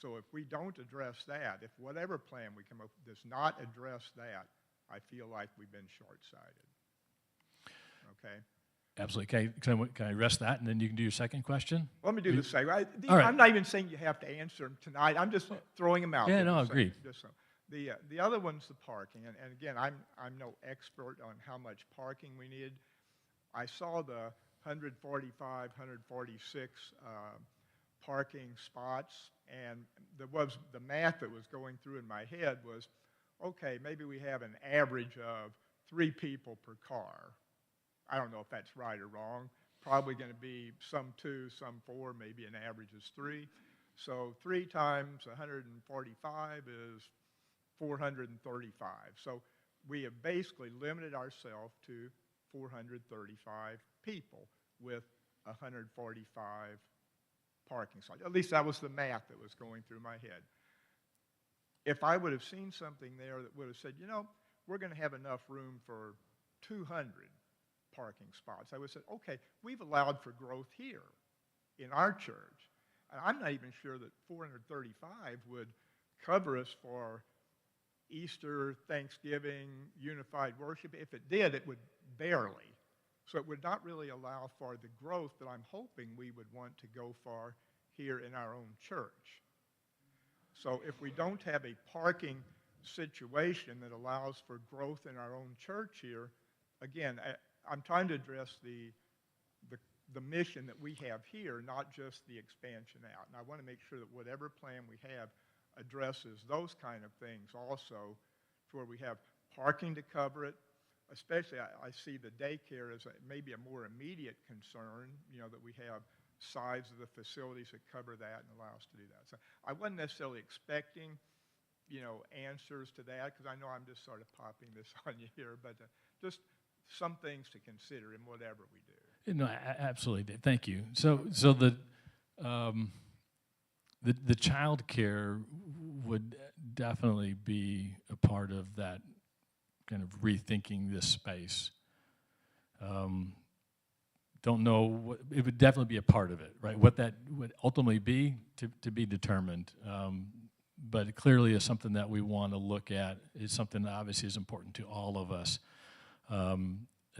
So if we don't address that, if whatever plan we come up with does not address that, I feel like we've been short-sighted. Okay? Absolutely. Can I address that, and then you can do your second question? Let me do the second. All right. I'm not even saying you have to answer them tonight. I'm just throwing them out. Yeah, there. no, I agree. The other one's the parking. And again, I'm no expert on how much parking we need. I saw the 145, 146 parking spots, and the math that was going through in my head was, okay, maybe we have an average of 3 people per car. I don't know if that's right or wrong. Probably going to be some 2, some 4, maybe an average is 3. So 3 times 145 is 435. So we have basically limited ourselves to 435 people with 145 parking spots. At least that was the math that was going through my head. If I would have seen something there that would have said, you know, we're going to have enough room for 200 parking spots, I would have said, okay, we've allowed for growth here in our church. And I'm not even sure that 435 would cover us for Easter, Thanksgiving, unified worship. If it did, it would barely. So it would not really allow for the growth that I'm hoping we would want to go for here in our own church. So if we don't have a parking situation that allows for growth in our own church here, again, I'm trying to address the mission that we have here, not just the expansion out. And I want to make sure that whatever plan we have addresses those kind of things also, to where we have parking to cover it. Especially, I see the daycare as maybe a more immediate concern, you know, that we have sides of the facilities that cover that and allow us to do that. So I wasn't necessarily expecting, you know, answers to that, because I know I'm just sort of popping this on you here, but just some things to consider in whatever we do. No, absolutely, Dave. Thank you. So the child care would definitely be a part of that kind of rethinking this space. Don't know, it would definitely be a part of it, right? What that would ultimately be, to be determined. But it clearly is something that we want to look at. It's something that obviously is important to all of us. I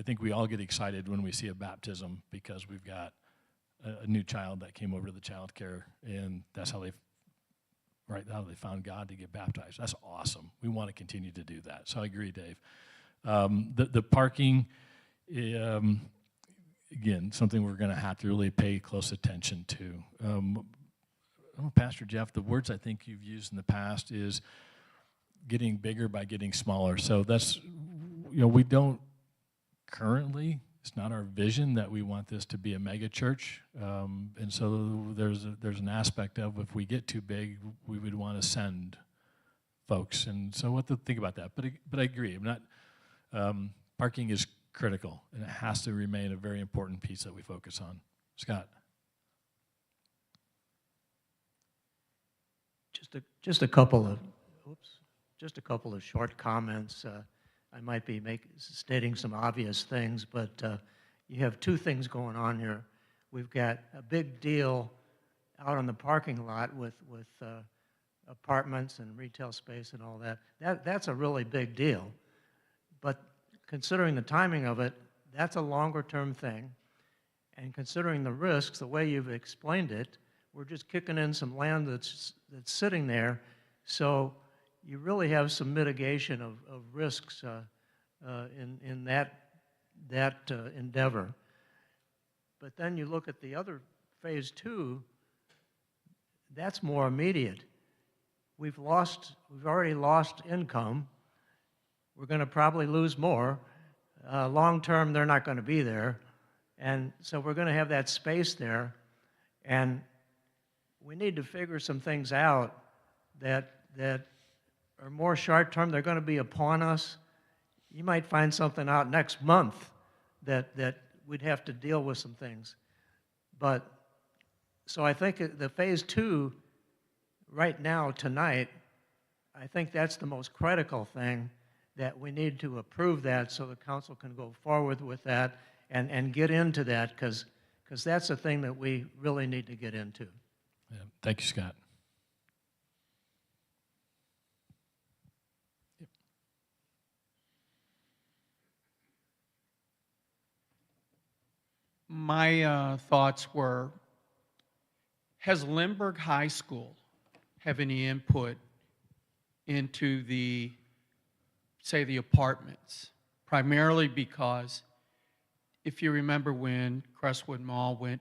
think we all get excited when we see a baptism because we've got a new child that came over to the child care, and that's how they found God to get baptized. That's awesome. We want to continue to do that. So I agree, Dave. The parking, again, something we're going to have to really pay close attention to. Pastor Jeff, the words I think you've used in the past is getting bigger by getting smaller. So that's, you know, we don't currently, it's not our vision that we want this to be a mega church. And so there's an aspect of, if we get too big, we would want to send folks. And so what to think about that. But I agree. I'm not, parking is critical, and it has to remain a very important piece that we focus on. Scott. Just a couple of short comments. I might be stating some obvious things, but you have two things going on here. We've got a big deal out on the parking lot with apartments and retail space and all that. That's a really big deal. But considering the timing of it, that's a longer-term thing. And considering the risks, the way you've explained it, we're just kicking in some land that's sitting there. So you really have some mitigation of risks in that endeavor. But then you look at the other phase two, that's more immediate. We've already lost income. We're going to probably lose more. Long term, they're not going to be there. And so we're going to have that space there. And we need to figure some things out that are more short term. They're going to be upon us. You might find something out next month that we'd have to deal with some things. But so I think the phase two, right now, tonight, I think that's the most critical thing, that we need to approve that so the council can go forward with that and get into that, because that's the thing that we really need to get into. Yeah. Thank you, Scott. Yep. My thoughts were, has Lindbergh High School have any input into the apartments? Primarily because, if you remember when Crestwood Mall went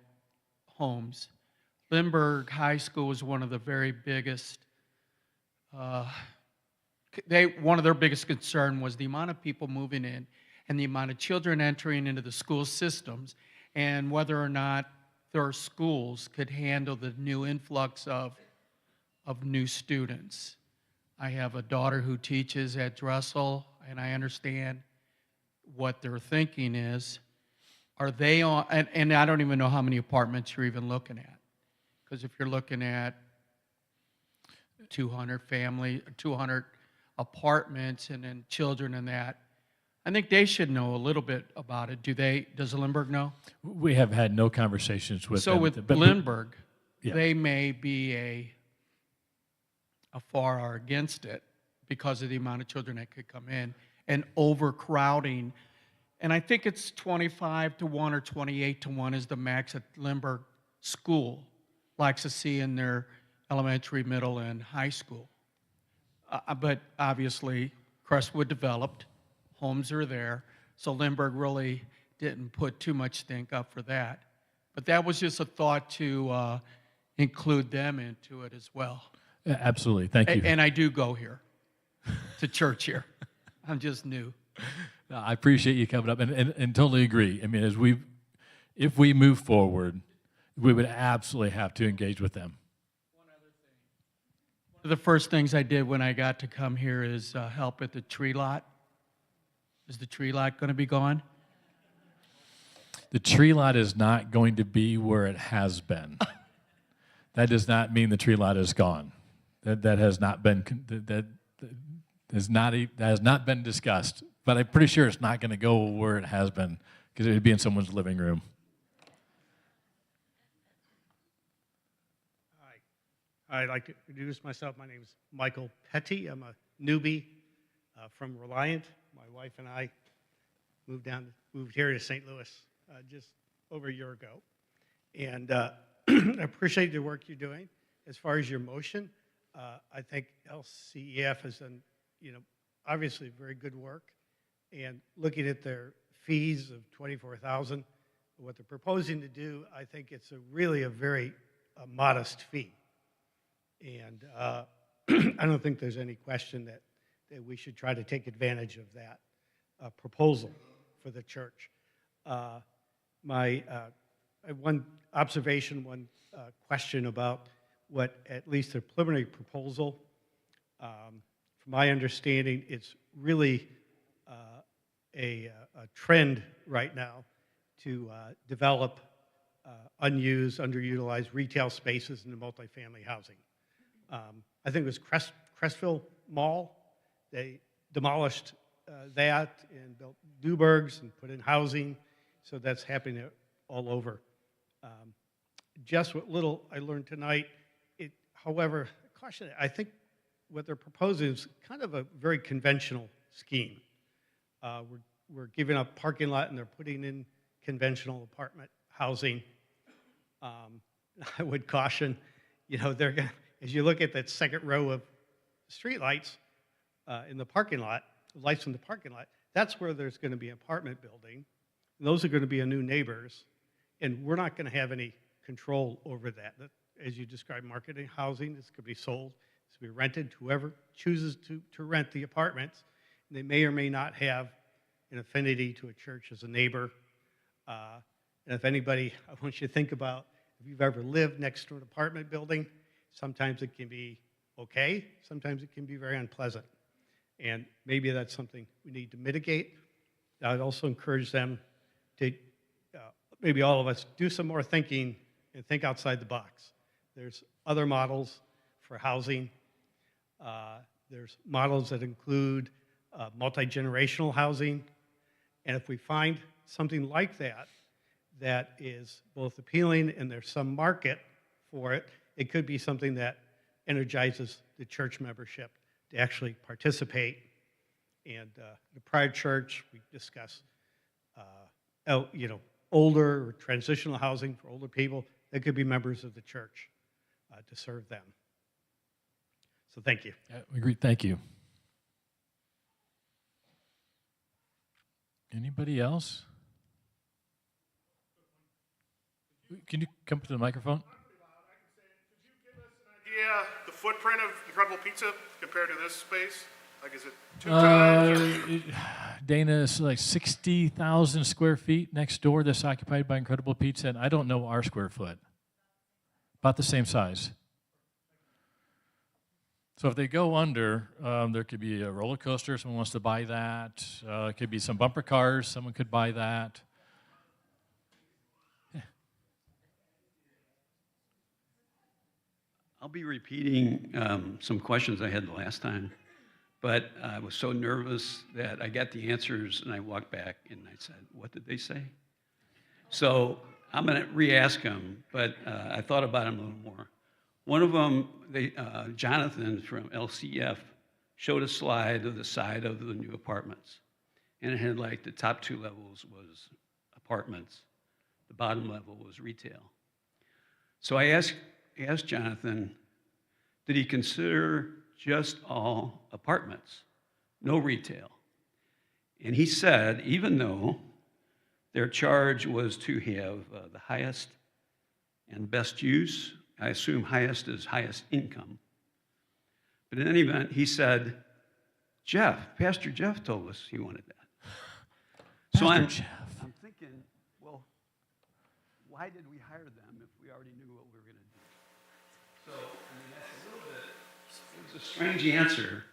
homes, Lindbergh High School was one of the very biggest, one of their biggest concern was the amount of people moving in and the amount of children entering into the school systems, and whether or not their schools could handle the new influx of new students. I have a daughter who teaches at Dressel, and I understand what their thinking is. Are they on, and I don't even know how many apartments you're even looking at. Because if you're looking at 200 apartments and then children and that, I think they should know a little bit about it. Does Lindbergh know? We have had no conversations with So them. with but- Lindbergh, Yeah. they may be a far are against it because of the amount of children that could come in and overcrowding. And I think it's 25-1 or 28-1 is the max that Lindbergh School likes to see in their elementary, middle, and high school. But obviously, Crestwood developed, homes are there, so Lindbergh really didn't put too much think up for that. But that was just a thought to include them into it as well. Yeah, absolutely. Thank you. And I do go here, to church here. I'm just new. No, I appreciate you coming up and totally agree. I mean, if we move forward, we would absolutely have to engage with them. One of the first things I did when I got to come here is help at the tree lot. Is the tree lot going to be gone? The tree lot is not going to be where it has been. That does not mean the tree lot is gone. That has not been that has not been discussed. But I'm pretty sure it's not going to go where it has been because it would be in someone's living room. Hi, I'd like to introduce myself. My name is Michael Petty. I'm a newbie from Reliant. My wife and I moved here to St. Louis just over a year ago. And I appreciate the work you're doing. As far as your motion, I think LCEF has done, obviously very good work. And looking at their fees of $24,000, what they're proposing to do, I think it's really a very modest fee. And I don't think there's any question that we should try to take advantage of that proposal for the church. I have one observation, one question about what at least the preliminary proposal. From my understanding, it's really a trend right now to develop unused, underutilized retail spaces in the multifamily housing. I think it was Crestville Mall. They demolished that and built Newburghs and put in housing. So that's happening all over. Just what little I learned tonight, however, caution, I think what they're proposing is kind of a very conventional scheme. We're giving up parking lot and they're putting in conventional apartment housing. I would caution, they're going to, as you look at that second row of streetlights in the parking lot, lights in the parking lot, that's where there's going to be an apartment building. And those are going to be new neighbors, and we're not going to have any control over that. As you described, marketing housing, this could be sold, this could be rented to whoever chooses to rent the apartments. And they may or may not have an affinity to a church as a neighbor. And if anybody, I want you to think about if you've ever lived next to an apartment building, sometimes it can be okay, sometimes it can be very unpleasant. And maybe that's something we need to mitigate. I'd also encourage them to, maybe all of us, do some more thinking and think outside the box. There's other models for housing. There's models that include multi-generational housing. And if we find something like that, that is both appealing and there's some market for it, it could be something that energizes the church membership to actually participate. And the Pride Church, we discuss, older or transitional housing for older people that could be members of the church to serve them. So thank you. Yeah, agreed. Thank you. Anybody else? Can you come to the microphone? Yeah, the footprint of Incredible Pizza compared to this space? Like, is it 2 times? Dana, is like 60,000 square feet next door that's occupied by Incredible Pizza, and I don't know our square foot. About the same size. So if they go under, there could be a roller coaster, someone wants to buy that. It could be some bumper cars, someone could buy that. I'll be repeating some questions I had the last time, but I was so nervous that I got the answers and I walked back and I said, what did they say? So I'm going to re-ask them, but I thought about them a little more. One of them, Jonathan from LCF, showed a slide of the side of the new apartments. And it had like the top 2 levels was apartments. The bottom level was retail. So I asked Jonathan, did he consider just all apartments, no retail? And he said, even though their charge was to have the highest and best use, I assume highest is highest income. But in any event, he said, Pastor Jeff told us he wanted that. So I'm thinking, well, why did we hire them if we already knew what we were going to do? So, I mean, that's a little bit, it was a strange answer.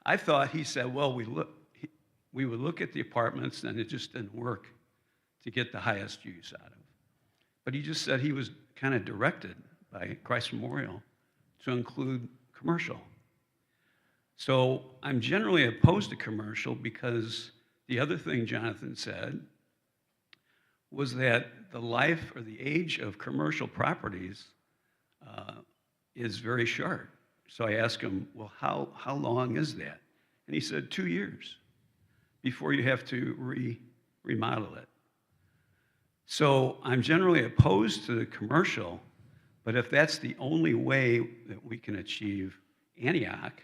I thought he said, well, we would look at the apartments and it just didn't work to get the highest use out of. But he just said he was kind of directed by Christ Memorial to include commercial. So I'm generally opposed to commercial because the other thing Jonathan said was that the life or the age of commercial properties is very short. So I asked him, well, how long is that? And he said 2 years before you have to remodel it. So I'm generally opposed to the commercial, but if that's the only way that we can achieve Antioch,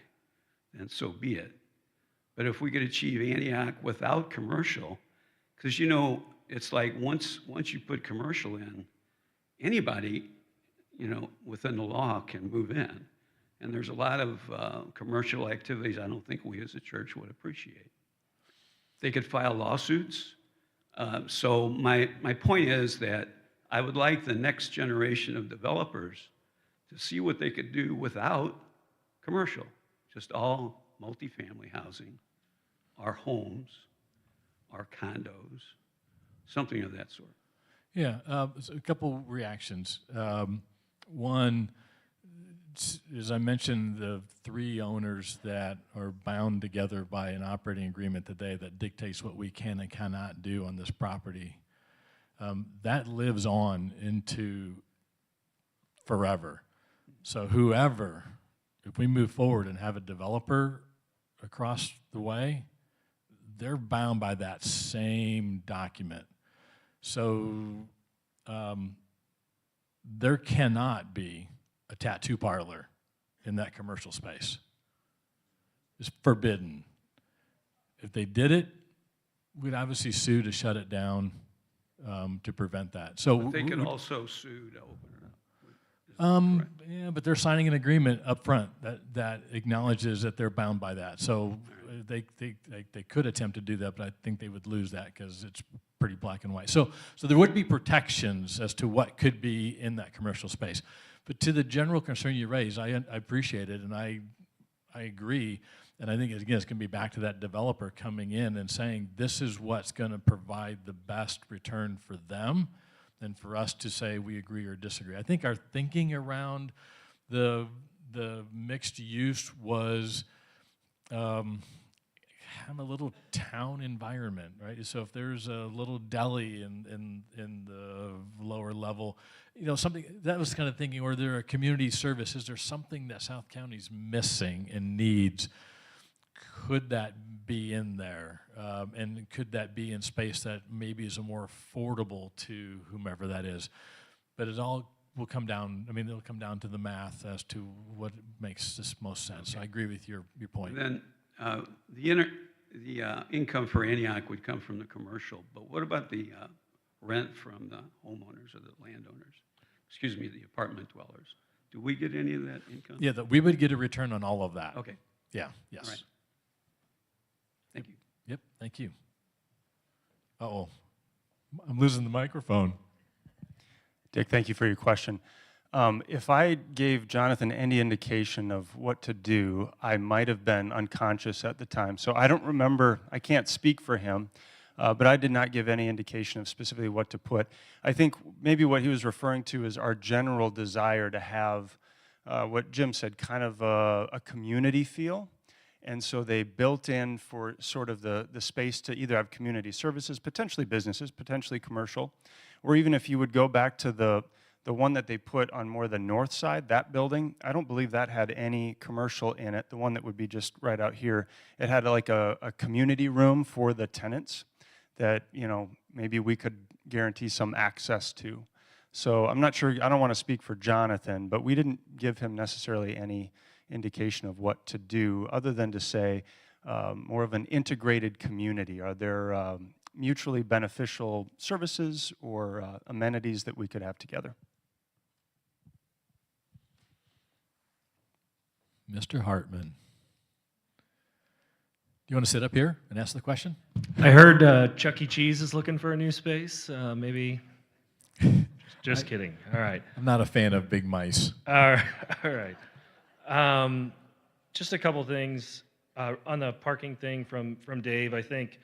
then so be it. But if we could achieve Antioch without commercial, because it's like once you put commercial in, anybody, within the law can move in. And there's a lot of commercial activities I don't think we as a church would appreciate. They could file lawsuits. So my point is that I would like the next generation of developers to see what they could do without commercial, just all multifamily housing, our homes, our condos, something of that sort. Yeah, so a couple reactions. One, as I mentioned, the 3 owners that are bound together by an operating agreement today that dictates what we can and cannot do on this property, that lives on into forever. So whoever, if we move forward and have a developer across the way, they're bound by that same document. So there cannot be a tattoo parlor in that commercial space. It's forbidden. If they did it, we'd obviously sue to shut it down to prevent that. So but they could also sue to open it up. Yeah, but they're signing an agreement up front that acknowledges that they're bound by that. So they could attempt to do that, but I think they would lose that because it's pretty black and white. So there would be protections as to what could be in that commercial space. But to the general concern you raised, I appreciate it, and I agree. And I think, again, it's going to be back to that developer coming in and saying, this is what's going to provide the best return for them, and for us to say we agree or disagree. I think our thinking around the mixed use was have a little town environment, right? So if there's a little deli in the lower level, something that was kind of thinking, or there a community service, is there something that South County's missing and needs? Could that be in there? And could that be in space that maybe is more affordable to whomever that is? But it all will come down, it'll come down to the math as to what makes this most sense. Okay. So I agree with your point. And then the income for Antioch would come from the commercial, but what about the rent from the homeowners or the landowners? Excuse me, the apartment dwellers. Do we get any of that income? Yeah, we would get a return on all of that. Okay. Yeah, yes. All right. Thank you. Yep, thank you. Uh-oh, I'm losing the microphone. Dick, thank you for your question. If I gave Jonathan any indication of what to do, I might have been unconscious at the time. So I don't remember, I can't speak for him, but I did not give any indication of specifically what to put. I think maybe what he was referring to is our general desire to have what Jim said, kind of a community feel. And so they built in for sort of the space to either have community services, potentially businesses, potentially commercial, or even if you would go back to the one that they put on more the north side, that building, I don't believe that had any commercial in it. The one that would be just right out here, it had like a community room for the tenants that, you know, maybe we could guarantee some access to. So I'm not sure, I don't want to speak for Jonathan, but we didn't give him necessarily any indication of what to do other than to say more of an integrated community. Are there mutually beneficial services or amenities that we could have together? Mr. Hartman. Do you want to sit up here and ask the question? I heard Chuck E. Cheese is looking for a new space. Maybe. Just kidding. All right. I'm not a fan of big mice. All right. Just a couple things on the parking thing from Dave. I think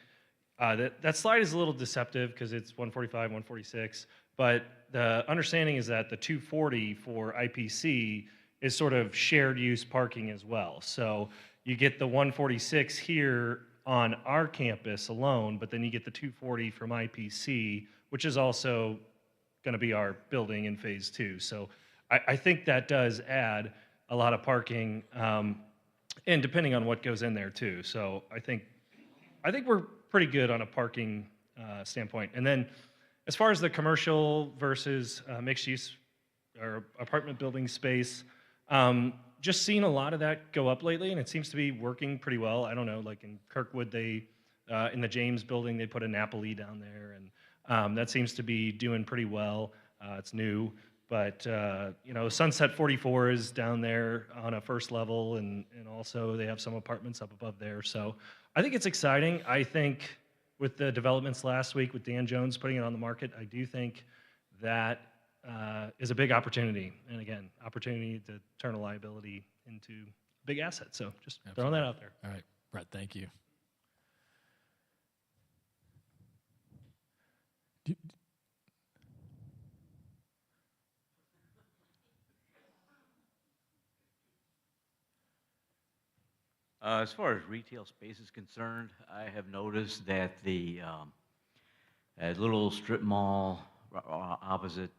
that slide is a little deceptive because it's 145, 146. But the understanding is that the 240 for IPC is sort of shared use parking as well. So you get the 146 here on our campus alone, but then you get the 240 from IPC, which is also going to be our building in phase 2. So I think that does add a lot of parking, and depending on what goes in there too. So I think we're pretty good on a parking standpoint. And then as far as the commercial versus mixed use or apartment building space, just seen a lot of that go up lately, and it seems to be working pretty well. I don't know, like in Kirkwood, they in the James building, they put a Napoli down there, and that seems to be doing pretty well. It's new, but you know, Sunset 44 is down there on a first level, and also they have some apartments up above there. So I think it's exciting. I think with the developments last week with Dan Jones putting it on the market, I do think that is a big opportunity. And again, opportunity to turn a liability into a big asset. So just throwing that out there. All right, Brett, thank you. As far as retail space is concerned, I have noticed that the little strip mall opposite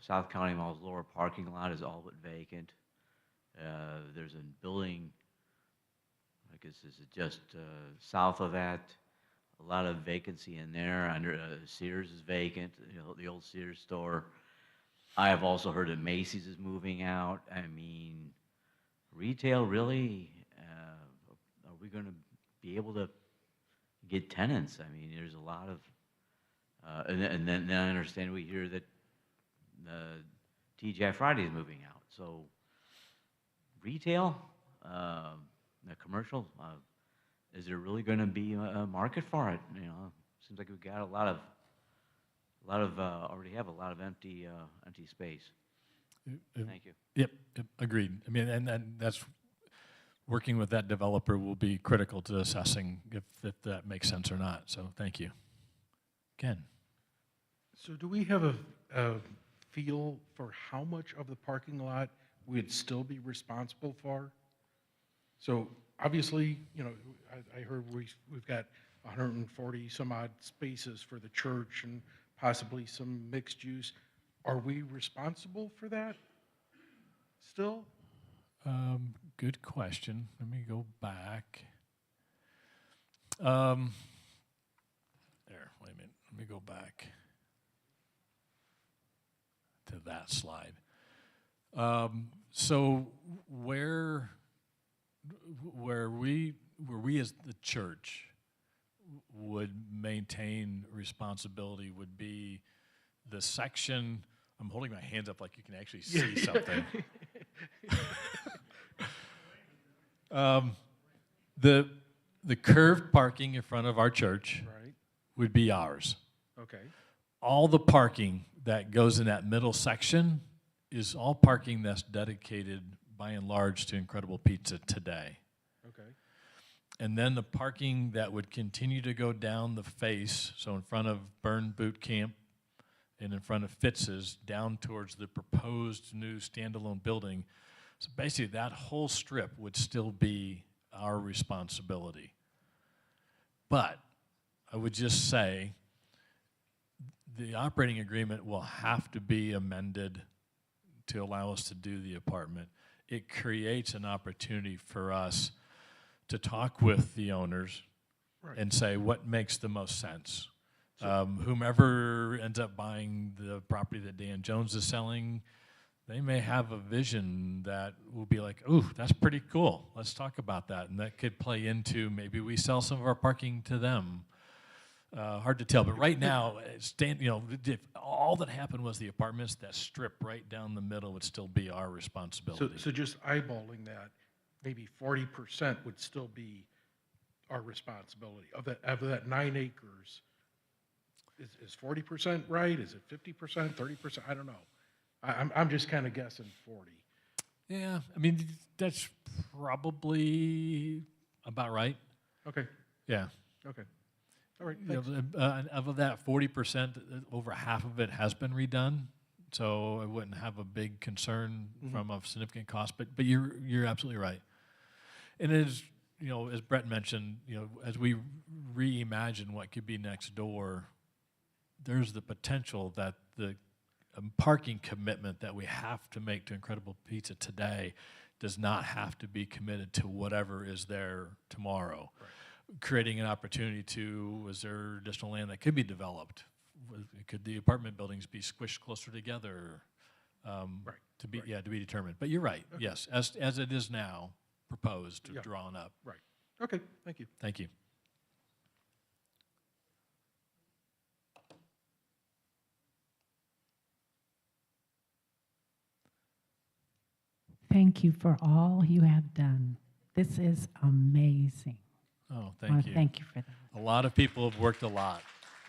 South County Mall's lower parking lot is all but vacant. There's a building, I guess this is just south of that, a lot of vacancy in there. Under Sears is vacant, you know, the old Sears store. I have also heard that Macy's is moving out. I mean, retail, really? Are we going to be able to get tenants? I mean, there's a lot of, and then I understand we hear that TGI Friday is moving out. So, retail, the commercial, is there really going to be a market for it? You know, seems like we've got already have a lot of empty space. Thank you. Yep, agreed. I mean, and that's working with that developer will be critical to assessing if that makes sense or not. So thank you. Ken. So do we have a feel for how much of the parking lot we'd still be responsible for? So obviously, you know, I heard we've got 140 some odd spaces for the church and possibly some mixed use. Are we responsible for that still? Good question. Let me go back. There, wait a minute. Let me go back to that slide. So where we as the church would maintain responsibility would be the section. I'm holding my hands up like you can actually see something. The curved parking in front of our church would be ours. Okay. All the parking that goes in that middle section is all parking that's dedicated by and large to Incredible Pizza today. Okay. And then the parking that would continue to go down the face, so in front of Burn Boot Camp and in front of Fitz's, down towards the proposed new standalone building. So basically, that whole strip would still be our responsibility. But I would just say the operating agreement will have to be amended to allow us to do the apartment. It creates an opportunity for us to talk with the owners and say what makes the most sense. Whomever ends up buying the property that Dan Jones is selling, they may have a vision that will be like, ooh, that's pretty cool. Let's talk about that. And that could play into maybe we sell some of our parking to them. Hard to tell, but right now, if all that happened was the apartments, that strip right down the middle would still be our responsibility. So just eyeballing that, maybe 40% would still be our responsibility of that 9 acres. Is 40% right? Is it 50%, 30%? I don't know. I'm just kind of guessing 40. Yeah, I mean, that's probably about right. Okay. Yeah. Okay. All right. You know, of that 40%, over half of it has been redone, so I wouldn't have a big concern from a significant cost. But you're absolutely right. And as you know, as Brett mentioned, you know, as we reimagine what could be next door, there's the potential that the parking commitment that we have to make to Incredible Pizza today does not have to be committed to whatever is there tomorrow. Right. Creating an opportunity is there additional land that could be developed? Could the apartment buildings be squished closer together? To be determined. But you're right. Okay. Yes, as it is now proposed, drawn up. Right. Okay. Thank you. Thank you. Thank you for all you have done. This is amazing. Oh, thank you. Thank you for that. A lot of people have worked a lot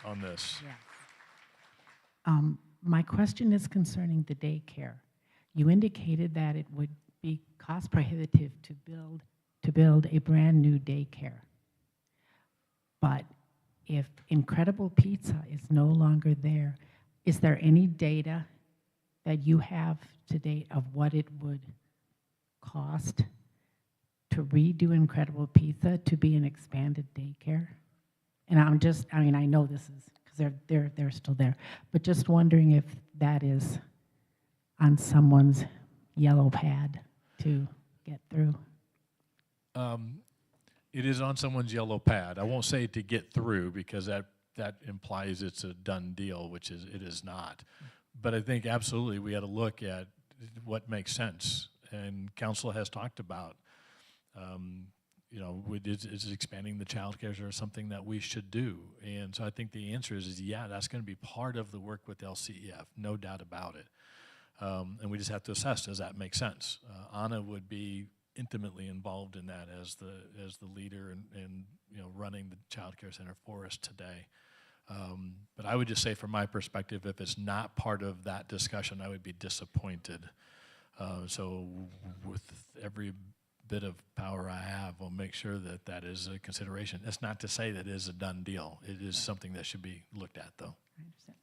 on this. Yes. My question is concerning the daycare. You indicated that it would be cost prohibitive to build a brand new daycare. But if Incredible Pizza is no longer there, is there any data that you have to date of what it would cost to redo Incredible Pizza to be an expanded daycare? And I know this is because they're still there, but just wondering if that is on someone's yellow pad to get through. It is on someone's yellow pad. I won't say to get through because that implies it's a done deal, which it is not. But I think absolutely we got to look at what makes sense. And council has talked about, is expanding the child care or something that we should do? And so I think the answer is yeah, that's going to be part of the work with LCEF, no doubt about it. And we just have to assess, does that make sense? Anna would be intimately involved in that as the leader and running the child care center for us today. But I would just say from my perspective, if it's not part of that discussion, I would be disappointed. So with every bit of power I have, I'll make sure that is a consideration. That's not to say that it is a done deal. It is something that should be looked at, though.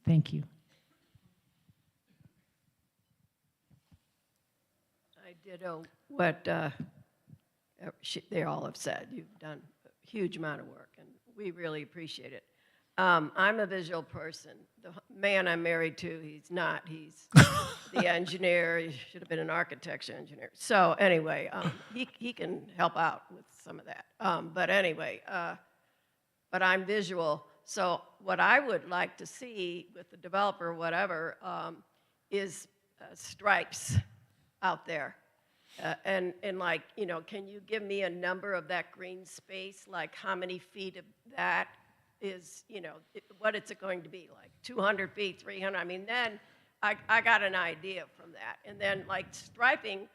Thank you. I ditto what they all have said. You've done a huge amount of work, and we really appreciate it. I'm a visual person. The man I'm married to, he's not. He's the engineer. He should have been an architecture engineer. So anyway, he can help out with some of that. But anyway, but I'm visual. So what I would like to see with the developer or whatever is stripes out there. And like, can you give me a number of that green space? Like how many feet of that is, what is it going to be? Like 200 feet, 300? I mean, then I got an idea from that. And then like striping,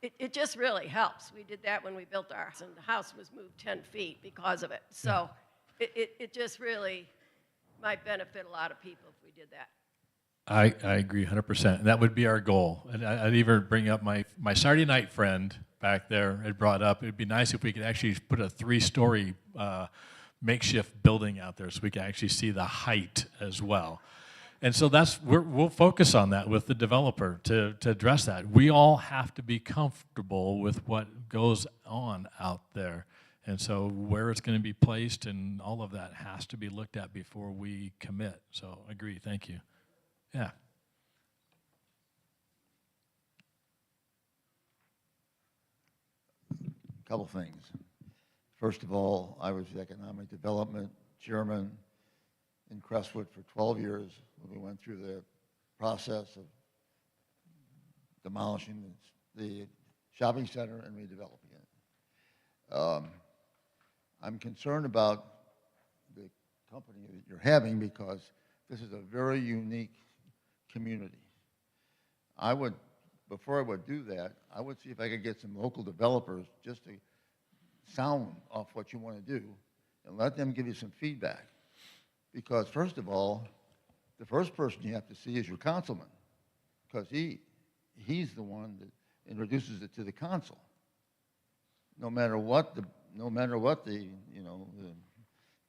it just really helps. We did that when we built our house, and the house was moved 10 feet because of it. So it just really might benefit a lot of people if we did that. I agree 100%. And that would be our goal. And I'd even bring up my Saturday night friend back there had brought up, it'd be nice if we could actually put a 3-story makeshift building out there so we can actually see the height as well. And so we'll focus on that with the developer to address that. We all have to be comfortable with what goes on out there. And so where it's going to be placed and all of that has to be looked at before we commit. So agree, thank you. Yeah. Couple things. First of all, I was the economic development chairman in Crestwood for 12 years when we went through the process of demolishing the shopping center and redeveloping it. I'm concerned about the company that you're having because this is a very unique community. Before I would do that, I would see if I could get some local developers just to sound off what you want to do and let them give you some feedback. Because first of all, the first person you have to see is your councilman, because he's the one that introduces it to the council. No matter what the the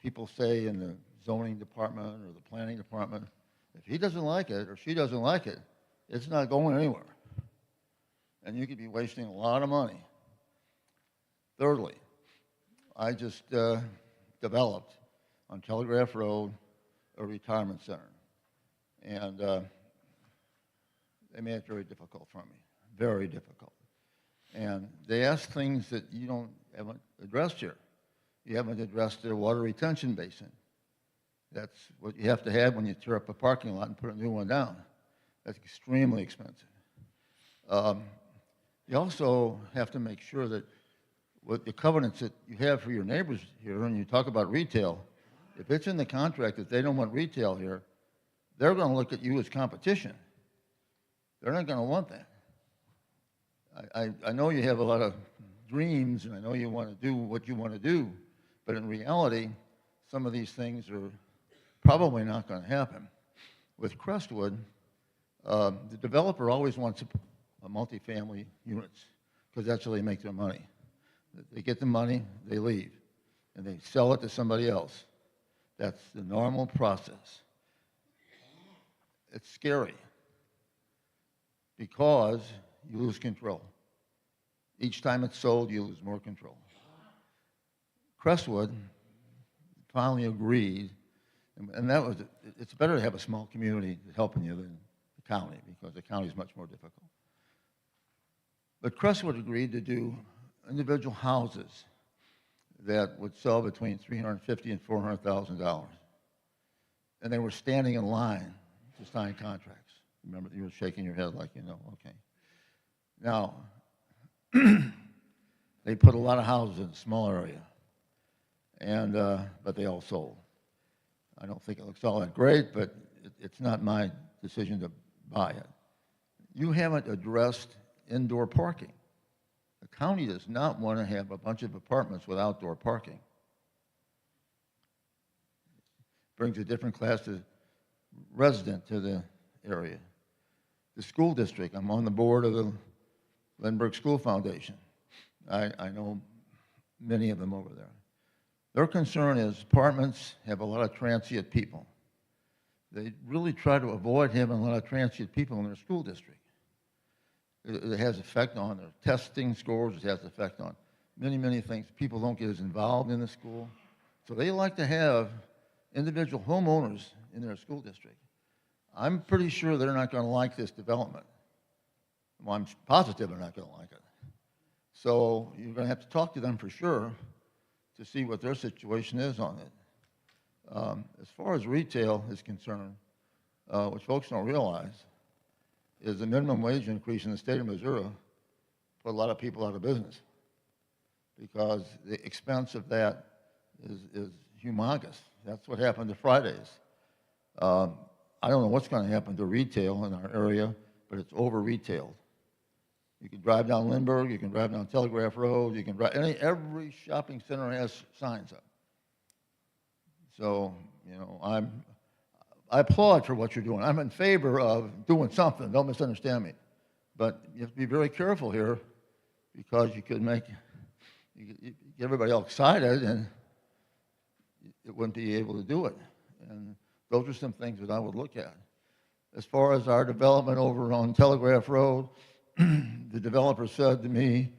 people say in the zoning department or the planning department, if he doesn't like it or she doesn't like it, it's not going anywhere. And you could be wasting a lot of money. Thirdly, I just developed on Telegraph Road a retirement center. And they made it very difficult for me, very difficult. And they asked things that you haven't addressed here. You haven't addressed their water retention basin. That's what you have to have when you tear up a parking lot and put a new one down. That's extremely expensive. You also have to make sure that with the covenants that you have for your neighbors here, and you talk about retail, if it's in the contract that they don't want retail here, they're going to look at you as competition. They're not going to want that. I know you have a lot of dreams, and I know you want to do what you want to do, but in reality, some of these things are probably not going to happen. With Crestwood, the developer always wants a multifamily units because that's how they make their money. They get the money, they leave, and they sell it to somebody else. That's the normal process. It's scary because you lose control. Each time it's sold, you lose more control. Crestwood finally agreed, and that was, it's better to have a small community helping you than the county, because the county is much more difficult. But Crestwood agreed to do individual houses that would sell between $350,000 and $400,000. And they were standing in line to sign contracts. Remember, you were shaking your head like, okay. Now, they put a lot of houses in a small area, and but they all sold. I don't think it looks all that great, but it's not my decision to buy it. You haven't addressed indoor parking. The county does not want to have a bunch of apartments with outdoor parking. Brings a different class of resident to the area. The school district, I'm on the board of the Lindbergh School Foundation. I know many of them over there. Their concern is apartments have a lot of transient people. They really try to avoid having a lot of transient people in their school district. It has effect on their testing scores. It has effect on many, many things. People don't get as involved in the school. So they like to have individual homeowners in their school district. I'm pretty sure they're not going to like this development. Well, I'm positive they're not going to like it. So you're going to have to talk to them for sure to see what their situation is on it. As far as retail is concerned, which folks don't realize, is the minimum wage increase in the state of Missouri put a lot of people out of business because the expense of that is humongous. That's what happened to Fridays. I don't know what's going to happen to retail in our area, but it's over-retailed. You can drive down Lindbergh, you can drive down Telegraph Road, you can drive, every shopping center has signs up. So, I applaud for what you're doing. I'm in favor of doing something. Don't misunderstand me. But you have to be very careful here because you could get everybody all excited and it wouldn't be able to do it. And those are some things that I would look at. As far as our development over on Telegraph Road, the developer said to me,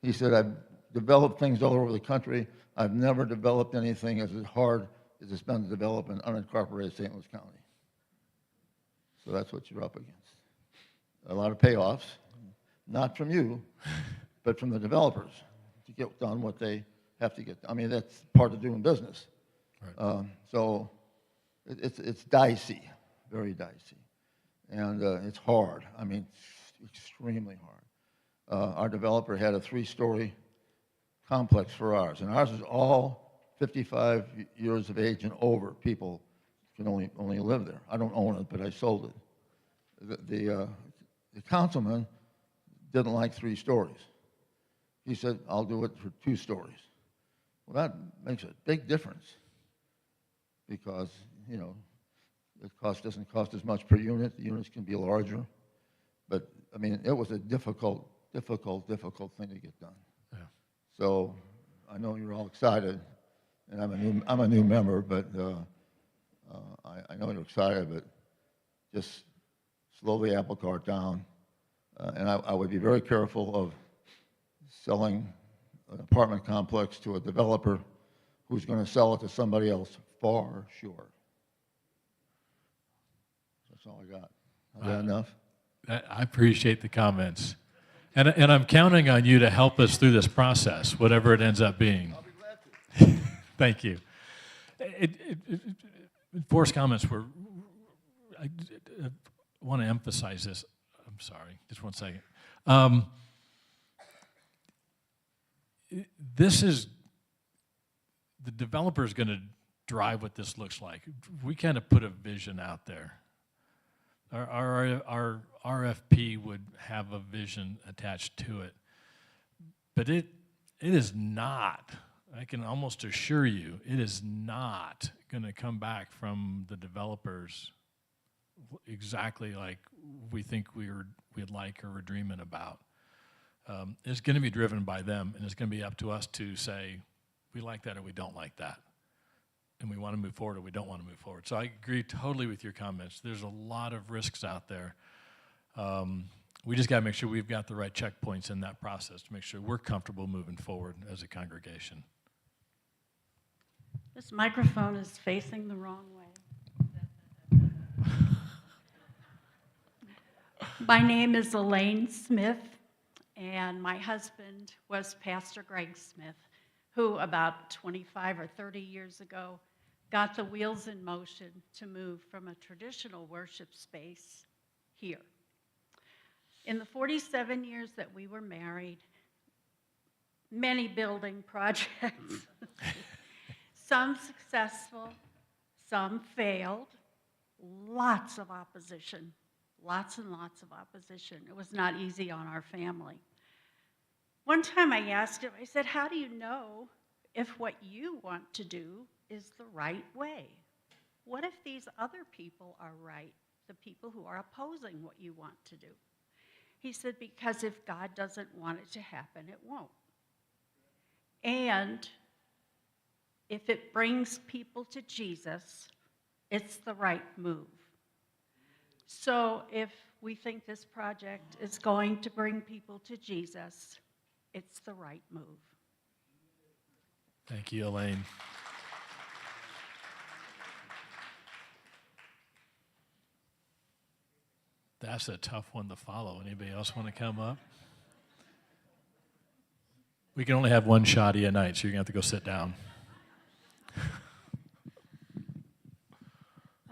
he said, I've developed things all over the country. I've never developed anything as hard as it's been to develop in unincorporated St. Louis County. So that's what you're up against. A lot of payoffs, not from you, but from the developers to get done what they have to get done. I mean, that's part of doing business. Right. So it's dicey, very dicey. And it's hard. I mean, it's extremely hard. Our developer had a 3-story complex for ours, and ours is all 55 years of age and over. People can only live there. I don't own it, but I sold it. The councilman didn't like 3 stories. He said, I'll do it for 2 stories. Well, that makes a big difference because, you know, it doesn't cost as much per unit. The units can be larger. But, I mean, it was a difficult thing to get done. Yeah. So I know you're all excited, and I'm a new member, but I know you're excited, but just slow the apple cart down. And I would be very careful of selling an apartment complex to a developer who's going to sell it to somebody else far short. That's all I got. Is that enough? I appreciate the comments. And I'm counting on you to help us through this process, whatever it ends up being. I'll be glad to. Thank you. Forrest's comments were, I want to emphasize this. I'm sorry, just one second. This is, the developer is going to drive what this looks like. We kind of put a vision out there. Our RFP would have a vision attached to it. But it is not, I can almost assure you, it is not going to come back from the developers exactly like we think we'd like or we're dreaming about. It's going to be driven by them, and it's going to be up to us to say, we like that or we don't like that. And we want to move forward or we don't want to move forward. So I agree totally with your comments. There's a lot of risks out there. We just got to make sure we've got the right checkpoints in that process to make sure we're comfortable moving forward as a congregation. This microphone is facing the wrong way. My name is Elaine Smith, and my husband was Pastor Greg Smith, who about 25 or 30 years ago got the wheels in motion to move from a traditional worship space here. In the 47 years that we were married, many building projects, some successful, some failed, lots of opposition, lots and lots of opposition. It was not easy on our family. One time I asked him, I said, how do you know if what you want to do is the right way? What if these other people are right, the people who are opposing what you want to do? He said, because if God doesn't want it to happen, it won't. And if it brings people to Jesus, it's the right move. So if we think this project is going to bring people to Jesus, it's the right move. Thank you, Elaine. That's a tough one to follow. Anybody else want to come up? We can only have one shoddy a night, so you're going to have to go sit down. I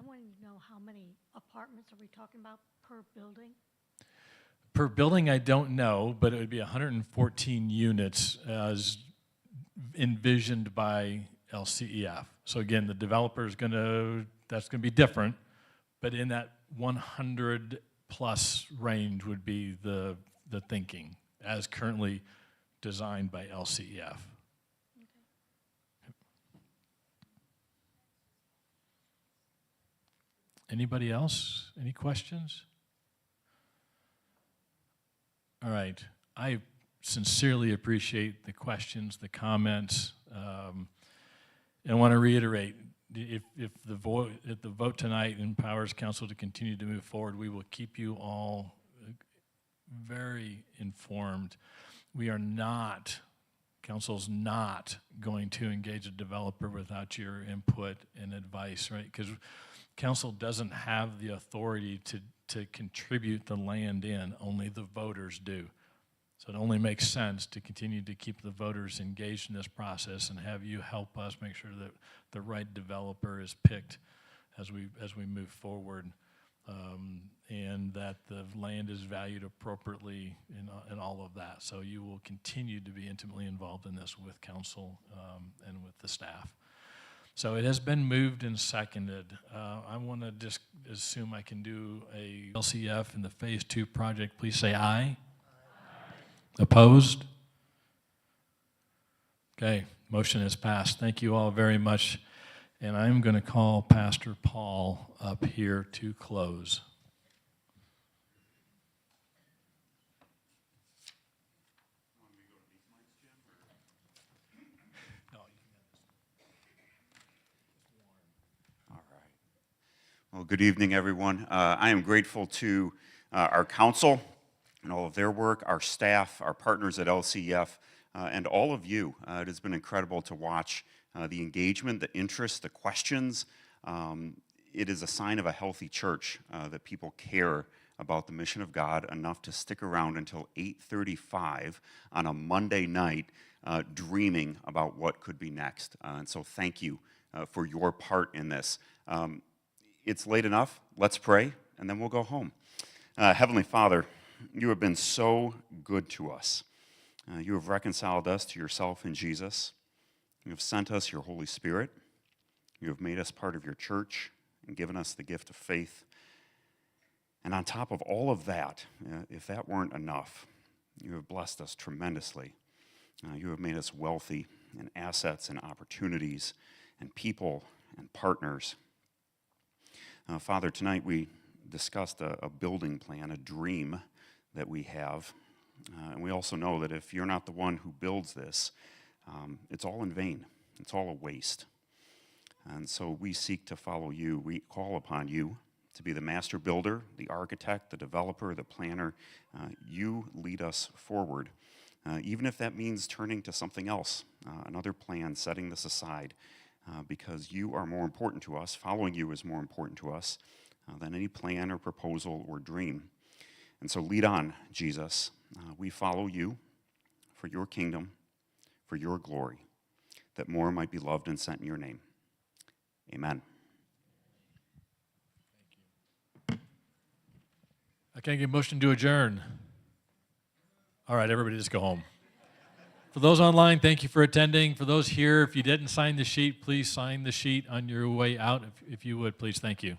wanted to know how many apartments are we talking about per building? Per building, I don't know, but it would be 114 units as envisioned by LCEF. So again, the developer is that's going to be different, but in that 100 plus range would be the thinking as currently designed by LCEF. Anybody else? Any questions? All right. I sincerely appreciate the questions, the comments, and I want to reiterate, if the vote tonight empowers council to continue to move forward, we will keep you all very informed. We are not, council's not going to engage a developer without your input and advice, right? Because council doesn't have the authority to contribute the land in, only the voters do. So it only makes sense to continue to keep the voters engaged in this process and have you help us make sure that the right developer is picked as we move forward, and that the land is valued appropriately in all of that. So you will continue to be intimately involved in this with council and with the staff. So it has been moved and seconded. I want to just assume I can do a LCF in the Phase 2 project. Please say aye. Opposed? Okay, motion is passed. Thank you all very much. And I'm going to call Pastor Paul up here to close. All right. Well, good evening, everyone. I am grateful to our council and all of their work, our staff, our partners at LCF, and all of you. It has been incredible to watch the engagement, the interest, the questions. It is a sign of a healthy church that people care about the mission of God enough to stick around until 8:35 on a Monday night dreaming about what could be next. And so thank you for your part in this. It's late enough. Let's pray, and then we'll go home. Heavenly Father, you have been so good to us. You have reconciled us to yourself in Jesus. You have sent us your Holy Spirit. You have made us part of your church and given us the gift of faith. And on top of all of that, if that weren't enough, you have blessed us tremendously. You have made us wealthy in assets and opportunities and people and partners. Father, tonight we discussed a building plan, a dream that we have. And we also know that if you're not the one who builds this, it's all in vain. It's all a waste. And so we seek to follow you. We call upon you to be the master builder, the architect, the developer, the planner. You lead us forward, even if that means turning to something else, another plan, setting this aside, because you are more important to us. Following you is more important to us than any plan or proposal or dream. And so lead on, Jesus. We follow you for your kingdom, for your glory, that more might be loved and sent in your name. Amen. I can't get a motion to adjourn. All right, everybody just go home. For those online, thank you for attending. For those here, if you didn't sign the sheet, please sign the sheet on your way out. If you would, please, thank you.